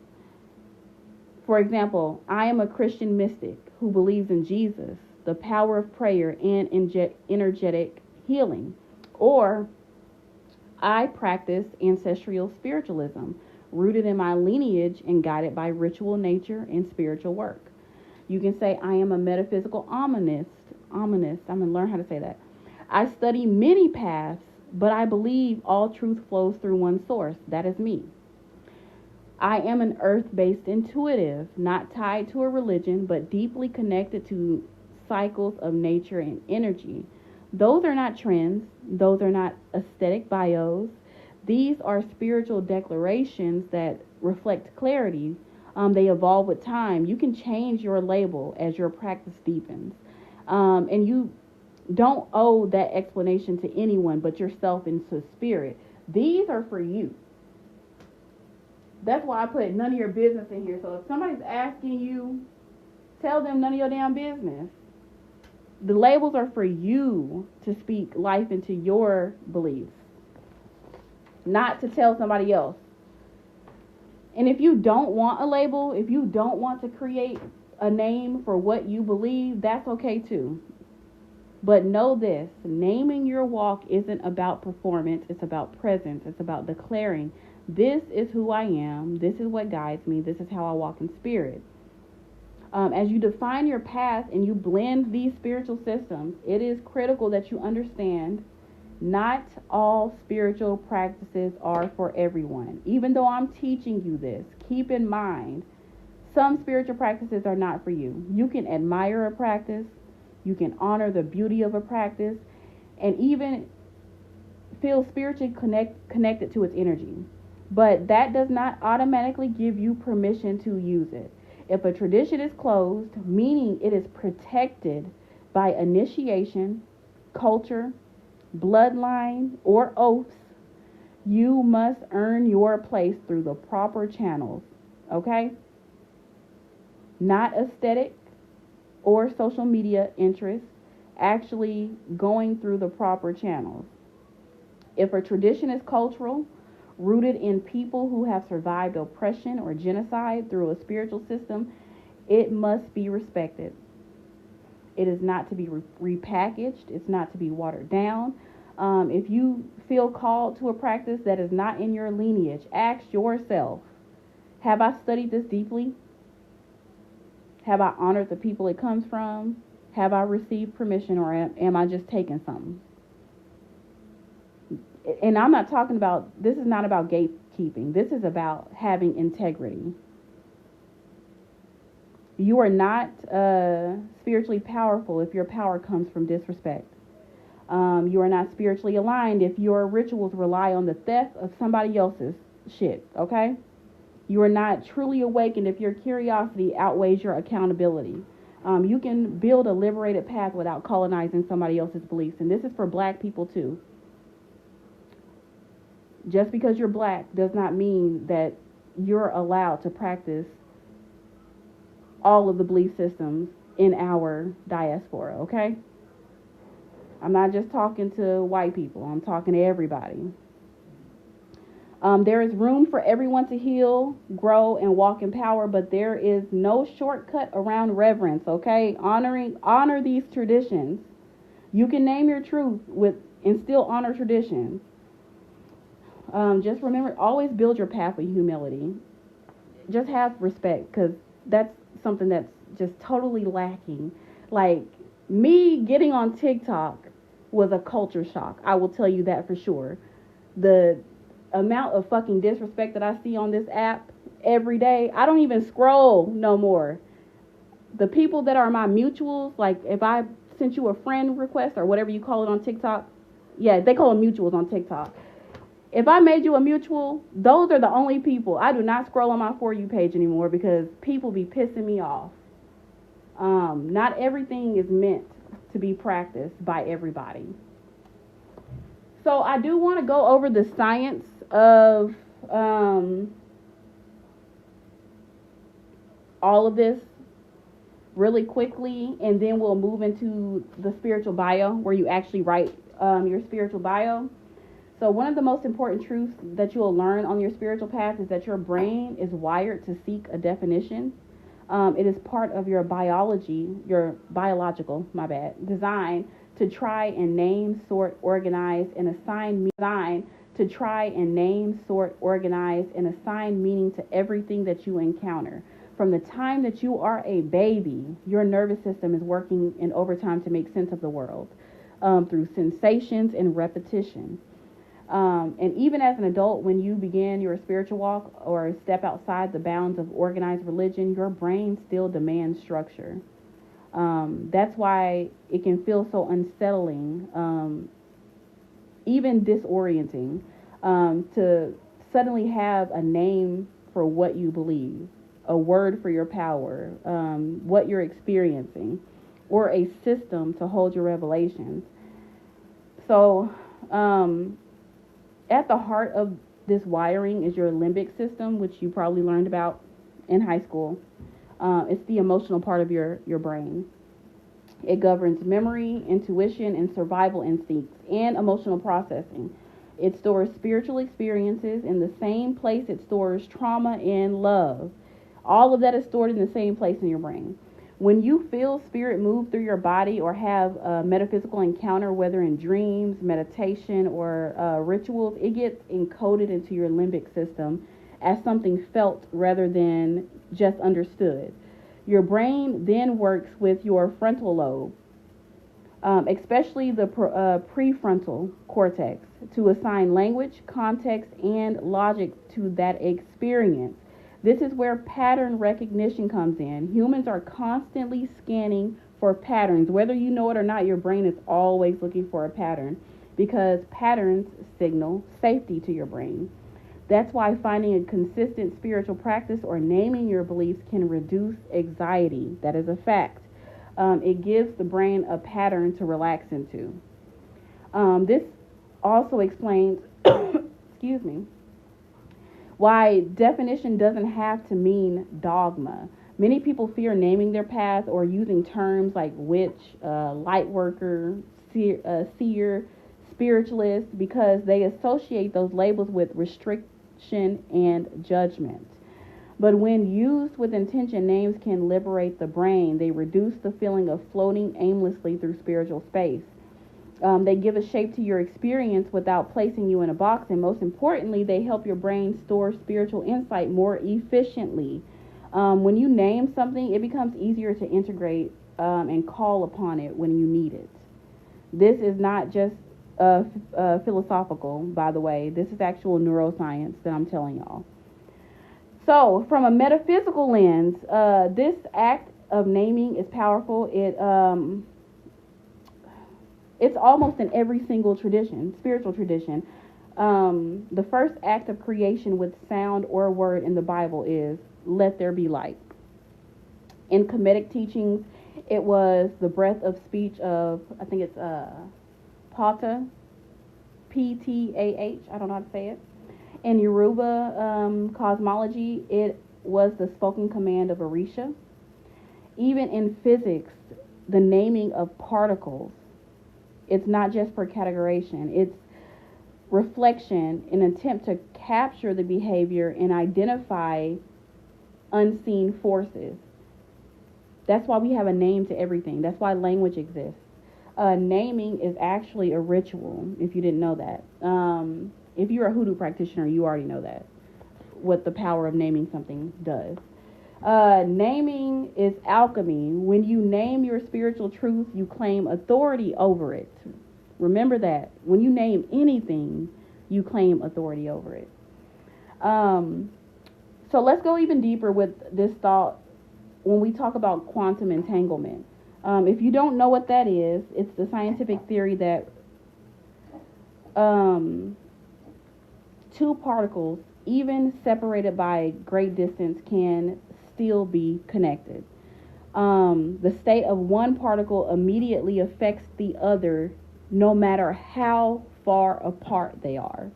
For example, I am a Christian mystic who believes in Jesus, the power of prayer, and energetic healing. Or I practice ancestral spiritualism, rooted in my lineage and guided by ritual nature and spiritual work. You can say I am a metaphysical omnism. I'm going to learn how to say that. I study many paths, but I believe all truth flows through one source. That is me. I am an earth-based intuitive, not tied to a religion, but deeply connected to cycles of nature and energy. Those are not trends. Those are not aesthetic bios. These are spiritual declarations that reflect clarity. They evolve with time. You can change your label as your practice deepens. And you don't owe that explanation to anyone but yourself and to spirit. These are for you. That's why I put none of your business in here. So if somebody's asking you, tell them none of your damn business. The labels are for you to speak life into your beliefs, not to tell somebody else. And if you don't want a label, if you don't want to create a name for what you believe, that's okay too. But know this, naming your walk isn't about performance, it's about presence, it's about declaring, this is who I am, this is what guides me, this is how I walk in spirit. As you define your path and you blend these spiritual systems, it is critical that you understand not all spiritual practices are for everyone. Even though I'm teaching you this, keep in mind, some spiritual practices are not for you. You can admire a practice, you can honor the beauty of a practice, and even feel spiritually connected to its energy. But that does not automatically give you permission to use it. If a tradition is closed, meaning it is protected by initiation, culture, bloodline, or oaths, you must earn your place through the proper channels, okay? Not aesthetic or social media interests, actually going through the proper channels. If a tradition is cultural, rooted in people who have survived oppression or genocide through a spiritual system, it must be respected. It is not to be repackaged. It's not to be watered down. If you feel called to a practice that is not in your lineage, ask yourself, have I studied this deeply? Have I honored the people it comes from? Have I received permission, or am I just taking something? And I'm not talking about, this is not about gatekeeping. This is about having integrity. You are not spiritually powerful if your power comes from disrespect. You are not spiritually aligned if your rituals rely on the theft of somebody else's shit, okay? You are not truly awakened if your curiosity outweighs your accountability. You can build a liberated path without colonizing somebody else's beliefs. And this is for black people too. Just because you're black does not mean that you're allowed to practice all of the belief systems in our diaspora, okay? I'm not just talking to white people. I'm talking to everybody. There is room for everyone to heal, grow, and walk in power, but there is no shortcut around reverence, okay? Honor these traditions. You can name your truth and still honor traditions. Just remember, always build your path with humility. Just have respect, because that's something that's just totally lacking. Like, me getting on TikTok was a culture shock. I will tell you that for sure. The amount of fucking disrespect that I see on this app every day, I don't even scroll no more. The people that are my mutuals, like if I sent you a friend request or whatever you call it on TikTok, yeah, they call them mutuals on TikTok. If I made you a mutual, those are the only people. I do not scroll on my For You page anymore because people be pissing me off. Not everything is meant to be practiced by everybody. So I do want to go over the science of all of this really quickly, and then we'll move into the spiritual bio, where you actually write your spiritual bio. So one of the most important truths that you'll learn on your spiritual path is that your brain is wired to seek a definition. It is part of your biological design to try and name, sort, organize, and assign meaning to everything that you encounter. From the time that you are a baby, your nervous system is working in overtime to make sense of the world through sensations and repetition. And even as an adult, when you begin your spiritual walk or step outside the bounds of organized religion, your brain still demands structure. That's why it can feel so unsettling, even disorienting, to suddenly have a name for what you believe. a word for your power, what you're experiencing, or a system to hold your revelations. So, at the heart of this wiring is your limbic system, which you probably learned about in high school. It's the emotional part of your brain. It governs memory, intuition, and survival instincts, and emotional processing. It stores spiritual experiences in the same place it stores trauma and love. All of that is stored in the same place in your brain. When you feel spirit move through your body or have a metaphysical encounter, whether in dreams, meditation, or rituals, it gets encoded into your limbic system as something felt rather than just understood. Your brain then works with your frontal lobe, especially the prefrontal cortex, to assign language, context, and logic to that experience. This is where pattern recognition comes in. Humans are constantly scanning for patterns. Whether you know it or not, your brain is always looking for a pattern because patterns signal safety to your brain. That's why finding a consistent spiritual practice or naming your beliefs can reduce anxiety. That is a fact. It gives the brain a pattern to relax into. This also explains, excuse me, why definition doesn't have to mean dogma. Many people fear naming their path or using terms like witch, light worker, seer, spiritualist, because they associate those labels with restriction and judgment. But when used with intention, names can liberate the brain. They reduce the feeling of floating aimlessly through spiritual space. They give a shape to your experience without placing you in a box. And most importantly, they help your brain store spiritual insight more efficiently. When you name something, it becomes easier to integrate and call upon it when you need it. This is not just philosophical, by the way. This is actual neuroscience that I'm telling y'all. So, from a metaphysical lens, this act of naming is powerful. It's almost in every single tradition, spiritual tradition. The first act of creation with sound or word in the Bible is, let there be light. In Kemetic teachings, it was the breath of speech of, I think it's Ptah, Ptah, I don't know how to say it. In Yoruba cosmology, it was the spoken command of Orisha. Even in physics, the naming of particles, it's not just for categorization, it's reflection, an attempt to capture the behavior and identify unseen forces. That's why we have a name to everything. That's why language exists. Naming is actually a ritual, if you didn't know that. If you're a hoodoo practitioner, you already know that, what the power of naming something does. Naming is alchemy. When you name your spiritual truth, you claim authority over it. Remember that. When you name anything, you claim authority over it. So let's go even deeper with this thought when we talk about quantum entanglement. If you don't know what that is, it's the scientific theory that two particles, even separated by a great distance, can still be connected. The state of one particle immediately affects the other, no matter how far apart they are.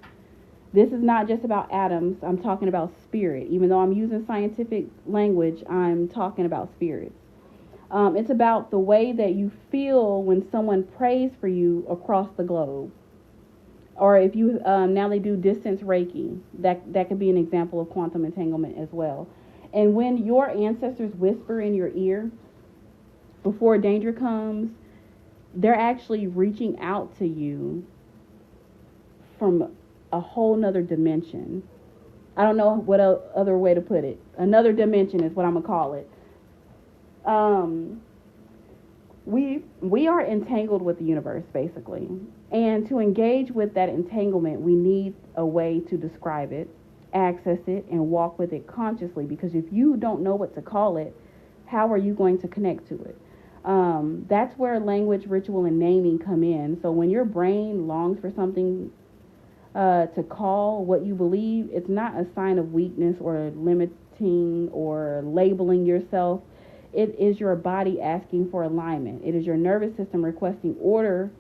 This is not just about atoms. I'm talking about spirit. Even though I'm using scientific language, I'm talking about spirits. It's about the way that you feel when someone prays for you across the globe. Or if you, now they do distance Reiki, that could be an example of quantum entanglement as well. And when your ancestors whisper in your ear before danger comes, they're actually reaching out to you from a whole nother dimension. I don't know what other way to put it. Another dimension is what I'm gonna call it. We are entangled with the universe, basically. And to engage with that entanglement, we need a way to describe it, access it, and walk with it consciously. Because if you don't know what to call it, how are you going to connect to it? That's where language, ritual, and naming come in. So when your brain longs for something to call what you believe, it's not a sign of weakness or correcting or labeling yourself. It is your body asking for alignment. It is your nervous system requesting order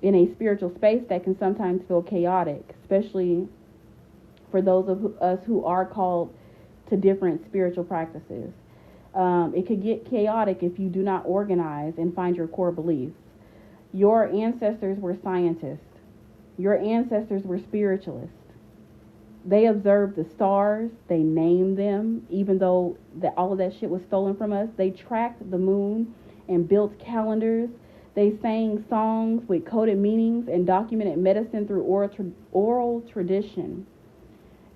in a spiritual space that can sometimes feel chaotic, especially for those of us who are called to different spiritual practices. It could get chaotic if you do not organize and find your core beliefs. Your ancestors were scientists. Your ancestors were spiritualists. They observed the stars. They named them, even though all of that shit was stolen from us. They tracked the moon and built calendars. They sang songs with coded meanings and documented medicine through oral tradition.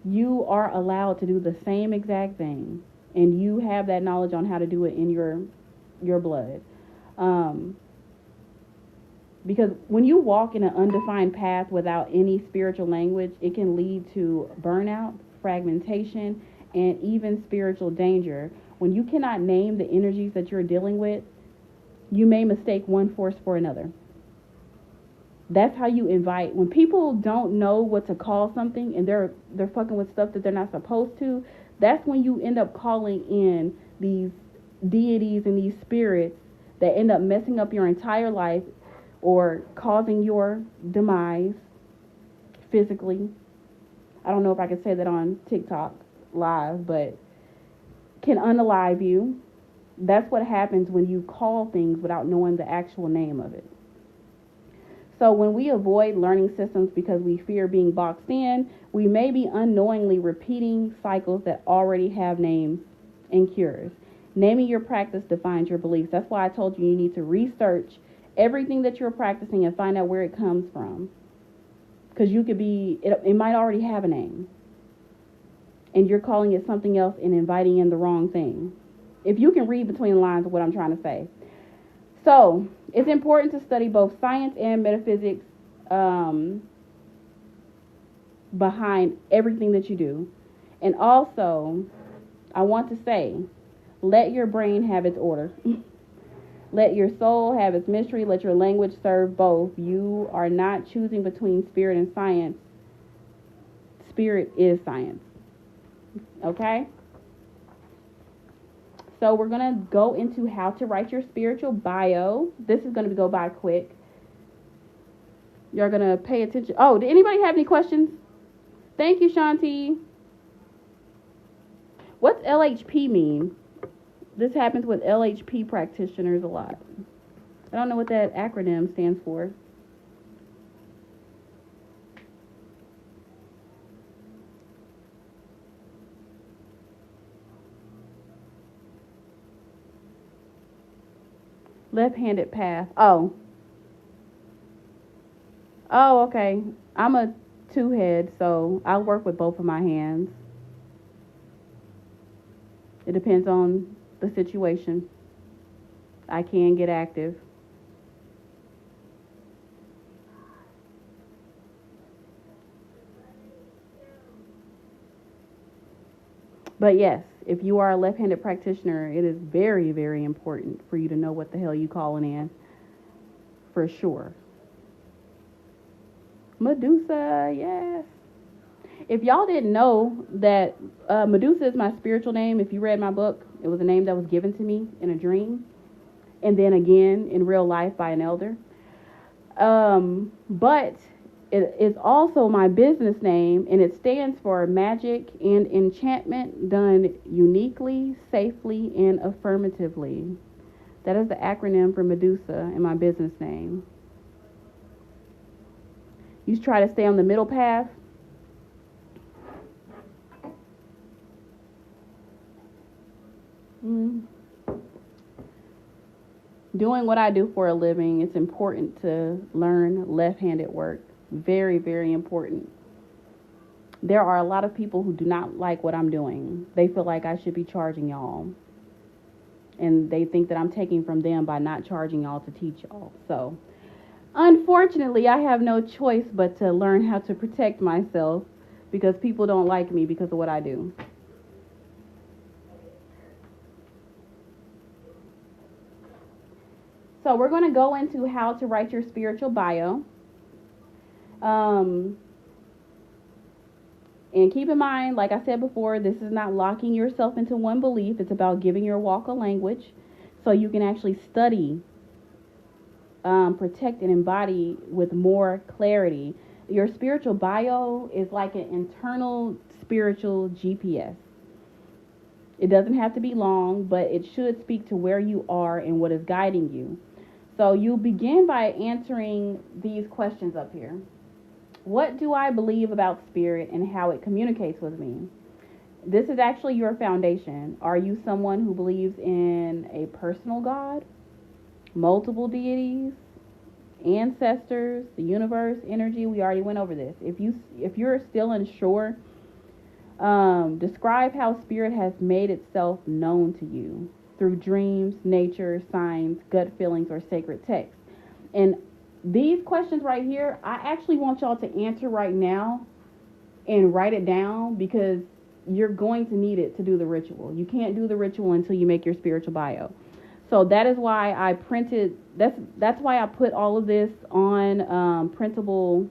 You are allowed to do the same exact thing, and you have that knowledge on how to do it in your blood. Because when you walk in an undefined path without any spiritual language, it can lead to burnout, fragmentation, and even spiritual danger. When you cannot name the energies that you're dealing with, you may mistake one force for another. That's how you invite. When people don't know what to call something and they're fucking with stuff that they're not supposed to, that's when you end up calling in these deities and these spirits that end up messing up your entire life or causing your demise physically. I don't know if I can say that on TikTok live, but can unalive you. That's what happens when you call things without knowing the actual name of it. So when we avoid learning systems because we fear being boxed in, we may be unknowingly repeating cycles that already have names and cures. Naming your practice defines your beliefs. That's why I told you need to research everything that you're practicing and find out where it comes from. Because it might already have a name. And you're calling it something else and inviting in the wrong thing. If you can read between the lines of what I'm trying to say. So, it's important to study both science and metaphysics behind everything that you do. And also, I want to say, let your brain have its order. Let your soul have its mystery. Let your language serve both. You are not choosing between spirit and science. Spirit is science. Okay? So we're going to go into how to write your spiritual bio. This is going to go by quick. You're going to pay attention. Oh, did anybody have any questions? Thank you, Shanti. What's LHP mean? This happens with LHP practitioners a lot. I don't know what that acronym stands for. Left-handed path. Oh, okay. I'm a two-head, so I'll work with both of my hands. It depends on the situation. I can get active. But yes, if you are a left-handed practitioner, it is very, very important for you to know what the hell you calling in. For sure. Medusa, yes. If y'all didn't know that Medusa is my spiritual name, if you read my book, it was a name that was given to me in a dream. And then again in real life by an elder. But it is also my business name, and it stands for magic and enchantment done uniquely, safely, and affirmatively. That is the acronym for Medusa in my business name. You try to stay on the middle path. Doing what I do for a living, it's important to learn left-handed work. Very, very important. There are a lot of people who do not like what I'm doing. They feel like I should be charging y'all. And they think that I'm taking from them by not charging y'all to teach y'all. So, unfortunately, I have no choice but to learn how to protect myself because people don't like me because of what I do. So we're going to go into how to write your spiritual bio. And keep in mind, like I said before, this is not locking yourself into one belief. It's about giving your walk a language so you can actually study, protect, and embody with more clarity. Your spiritual bio is like an internal spiritual GPS. It doesn't have to be long, but it should speak to where you are and what is guiding you. So you begin by answering these questions up here. What do I believe about spirit and how it communicates with me? This is actually your foundation. Are you someone who believes in a personal God, multiple deities, ancestors, the universe, energy? We already went over this. If you're still unsure, describe how spirit has made itself known to you through dreams, nature, signs, gut feelings, or sacred texts. And these questions right here, I actually want y'all to answer right now and write it down, because you're going to need it to do the ritual. You can't do the ritual until you make your spiritual bio. So that is why I printed, that's why I put all of this on printable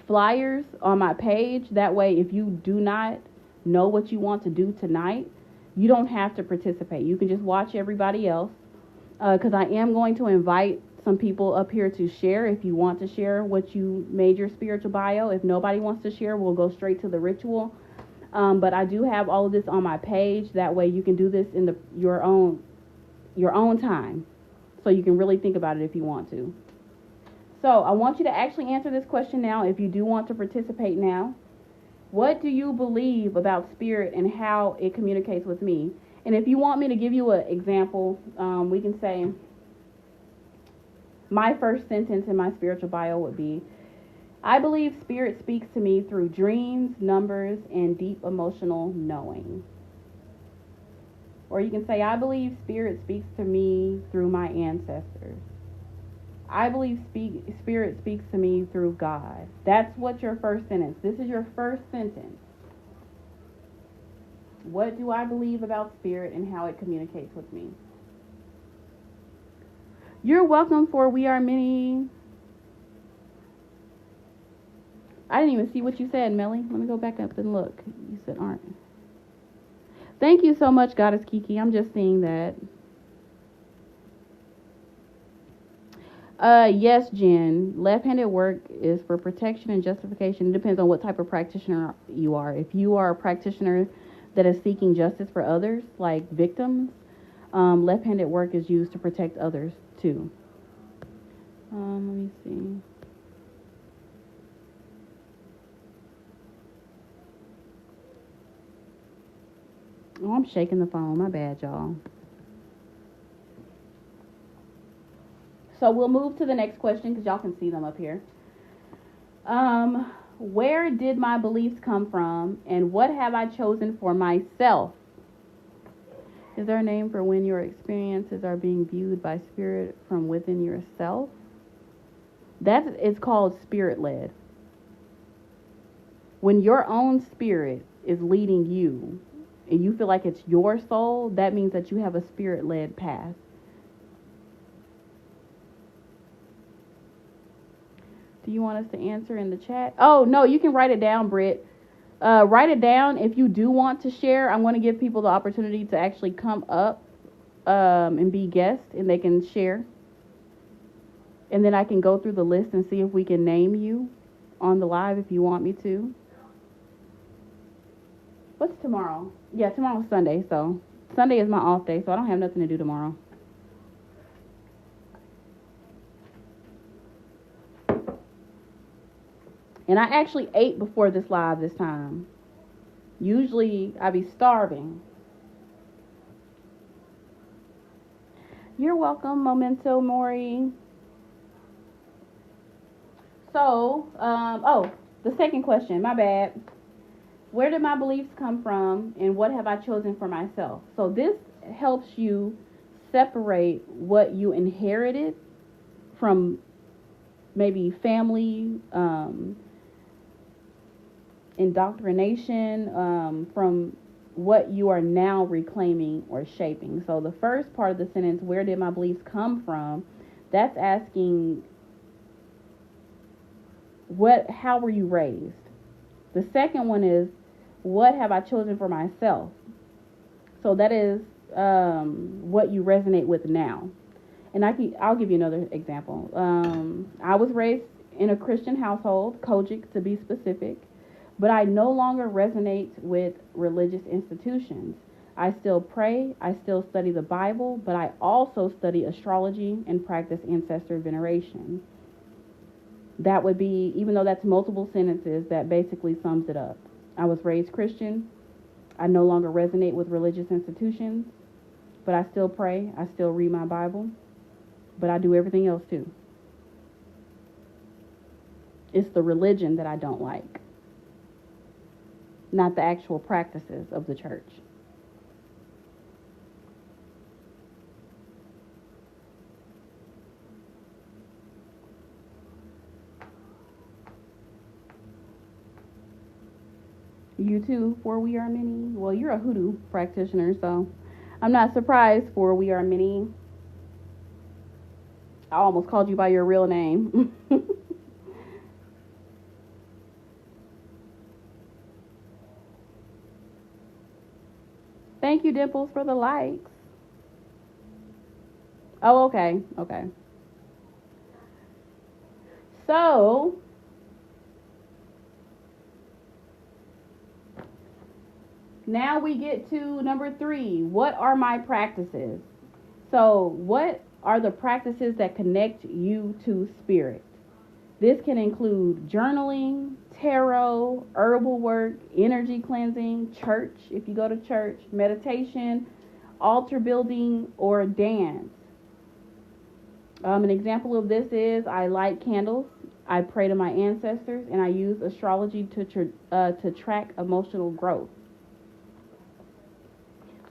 flyers on my page. That way, if you do not know what you want to do tonight, you don't have to participate. You can just watch everybody else, because I am going to invite some people up here to share if you want to share what you made your spiritual bio. If nobody wants to share, we'll go straight to the ritual. But I do have all of this on my page. That way you can do this in your own time, so you can really think about it if you want to. So I want you to actually answer this question now if you do want to participate now. What do you believe about spirit and how it communicates with me? And if you want me to give you an example, we can say my first sentence in my spiritual bio would be, I believe spirit speaks to me through dreams, numbers, and deep emotional knowing. Or you can say, I believe spirit speaks to me through my ancestors. I believe spirit speaks to me through God. That's what your first sentence. This is your first sentence. What do I believe about spirit and how it communicates with me? You're welcome for We Are Many. I didn't even see what you said, Melly. Let me go back up and look. You said aren't. Thank you so much, Goddess Kiki. I'm just seeing that. Yes, Jen. Left-handed work is for protection and justification. It depends on what type of practitioner you are. If you are a practitioner that is seeking justice for others, like victims, left-handed work is used to protect others too. Let me see. Oh, I'm shaking the phone. My bad, y'all. So we'll move to the next question because y'all can see them up here. Where did my beliefs come from, and what have I chosen for myself? Is there a name for when your experiences are being viewed by spirit from within yourself? It's called spirit-led. When your own spirit is leading you, and you feel like it's your soul, that means that you have a spirit-led path. Do you want us to answer in the chat? Oh, no, you can write it down, Britt. Write it down. If you do want to share, I'm going to give people the opportunity to actually come up and be guests, and they can share. And then I can go through the list and see if we can name you on the live if you want me to. What's tomorrow? Yeah, tomorrow's Sunday, so Sunday is my off day, so I don't have nothing to do tomorrow. And I actually ate before this live this time. Usually I be starving. You're welcome, Memento Mori. So, the second question, my bad. Where did my beliefs come from, and what have I chosen for myself? So this helps you separate what you inherited from maybe family, indoctrination, from what you are now reclaiming or shaping. So the first part of the sentence, where did my beliefs come from? That's asking, how were you raised? The second one is, what have I chosen for myself? So that is what you resonate with now. And I'll give you another example. I was raised in a Christian household, Kojic to be specific, but I no longer resonate with religious institutions. I still pray, I still study the Bible, but I also study astrology and practice ancestral veneration. That would be, even though that's multiple sentences, that basically sums it up. I was raised Christian. I no longer resonate with religious institutions, but I still pray, I still read my Bible, but I do everything else too. It's the religion that I don't like, not the actual practices of the church. You too, for we are many. Well, you're a hoodoo practitioner, so I'm not surprised, for we are many. I almost called you by your real name. Thank you, Dimples, for the likes. Oh, okay. Okay. So, now we get to number 3. What are my practices? So, what are the practices that connect you to spirit? This can include journaling, tarot, herbal work, energy cleansing, church, if you go to church, meditation, altar building, or dance. An example of this is I light candles, I pray to my ancestors, and I use astrology to track emotional growth.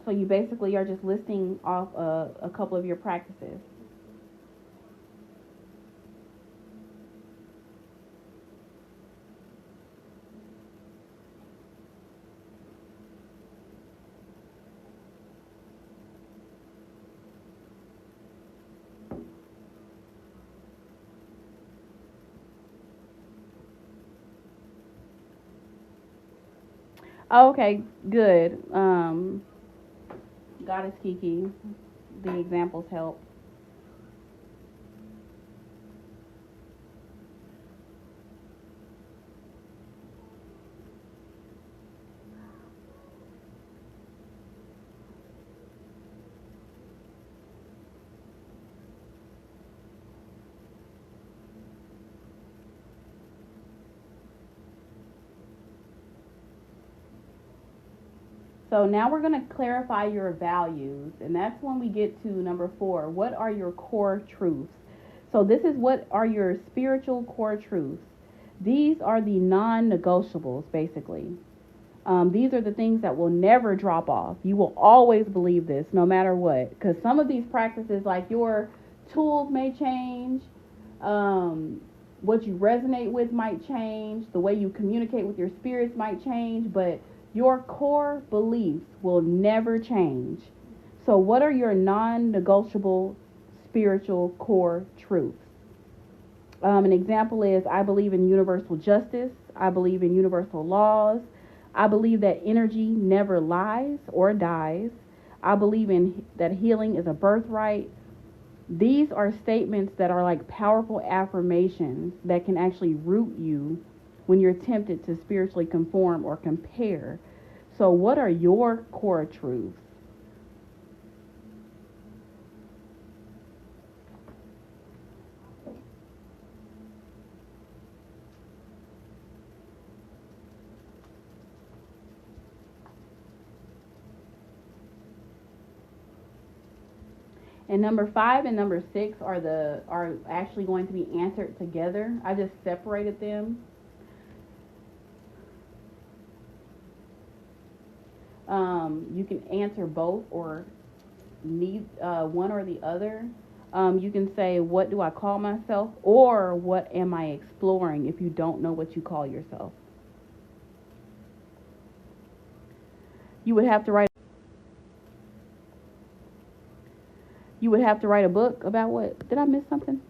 So you basically are just listing off a couple of your practices. Okay, good. Goddess Kiki, the examples help. So now we're going to clarify your values, and that's when we get to number 4. What are your core truths? So this is what are your spiritual core truths. These are the non-negotiables, basically. These are the things that will never drop off. You will always believe this, no matter what. Because some of these practices, like your tools may change, what you resonate with might change, the way you communicate with your spirits might change, but your core beliefs will never change. So what are your non-negotiable spiritual core truths? An example is, I believe in universal justice. I believe in universal laws. I believe that energy never lies or dies. I believe in that healing is a birthright. These are statements that are like powerful affirmations that can actually root you when you're tempted to spiritually conform or compare. So what are your core truths? And number 5 and number 6 are actually going to be answered together. I just separated them. You can answer both or need one or the other. You can say, what do I call myself? Or what am I exploring if you don't know what you call yourself? You would have to write a book about what? Did I miss something?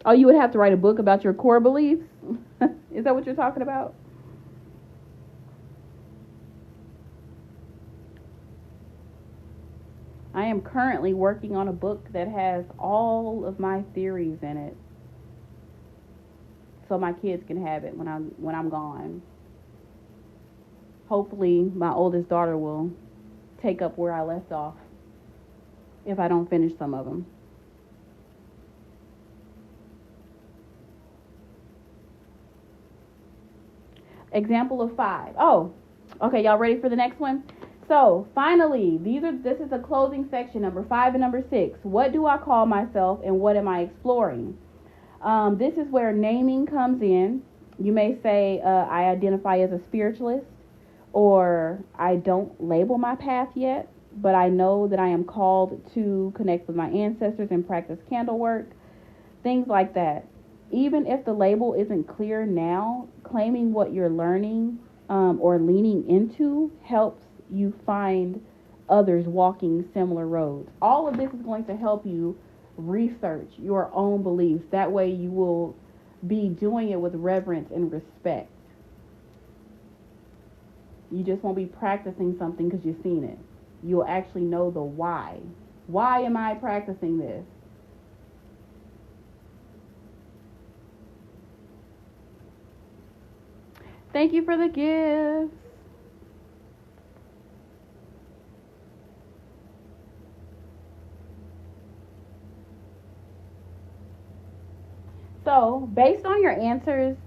Oh, you would have to write a book about your core beliefs? Is that what you're talking about? I am currently working on a book that has all of my theories in it, so my kids can have it when I'm gone. Hopefully, my oldest daughter will take up where I left off if I don't finish some of them. Example of 5. Oh, okay, y'all ready for the next one? So finally, this is the closing section, number 5 and number 6. What do I call myself and what am I exploring? This is where naming comes in. You may say, I identify as a spiritualist, or I don't label my path yet, but I know that I am called to connect with my ancestors and practice candle work, things like that. Even if the label isn't clear now, claiming what you're learning or leaning into helps you find others walking similar roads. All of this is going to help you research your own beliefs. That way you will be doing it with reverence and respect. You just won't be practicing something because you've seen it. You'll actually know the why. Why am I practicing this? Thank you for the gifts. So, based on your answers,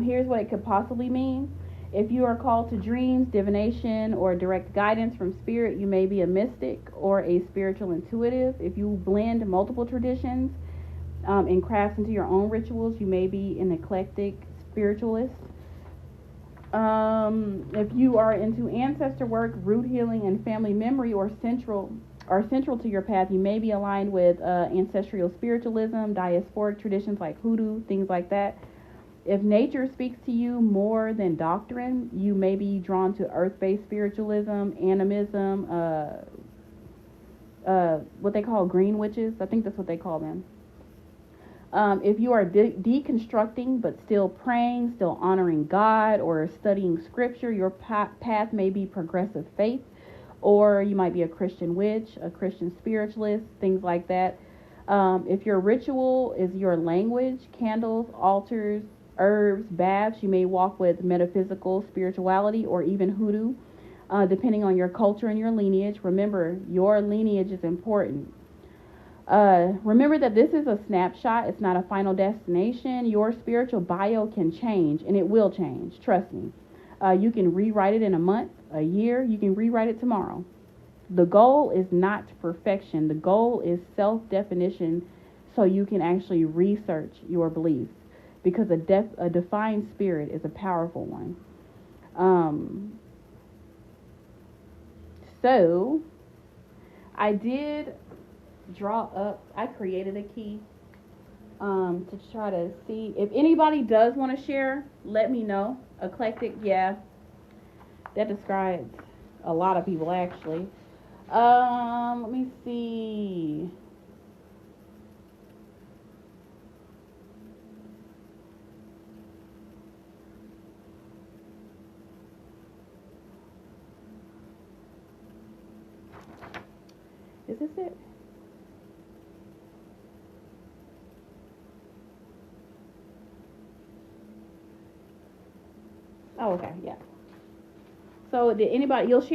here's what it could possibly mean. If you are called to dreams, divination, or direct guidance from spirit, you may be a mystic or a spiritual intuitive. If you blend multiple traditions and crafts into your own rituals, you may be an eclectic spiritualist. If you are into ancestor work, root healing, and family memory, or central to your path, you may be aligned with ancestral spiritualism, diasporic traditions like hoodoo, things like that. If nature speaks to you more than doctrine, you may be drawn to earth-based spiritualism, animism, what they call green witches. I think that's what they call them. If you are deconstructing but still praying, still honoring God, or studying scripture, your path may be progressive faith, or you might be a Christian witch, a Christian spiritualist, things like that. If your ritual is your language, candles, altars, herbs, baths, you may walk with metaphysical spirituality or even hoodoo, depending on your culture and your lineage. Remember, your lineage is important. Remember that this is a snapshot. It's not a final destination. Your spiritual bio can change, and it will change. Trust me. You can rewrite it in a month, a year. You can rewrite it tomorrow. The goal is not perfection. The goal is self-definition, so you can actually research your beliefs, because a defined spirit is a powerful one. So I did draw up, I created a key to try to see if anybody does want to share. Let me know. Eclectic, yeah, that describes a lot of people actually. Let me see. Is this it? Oh, okay, yeah. So did anybody, you'll share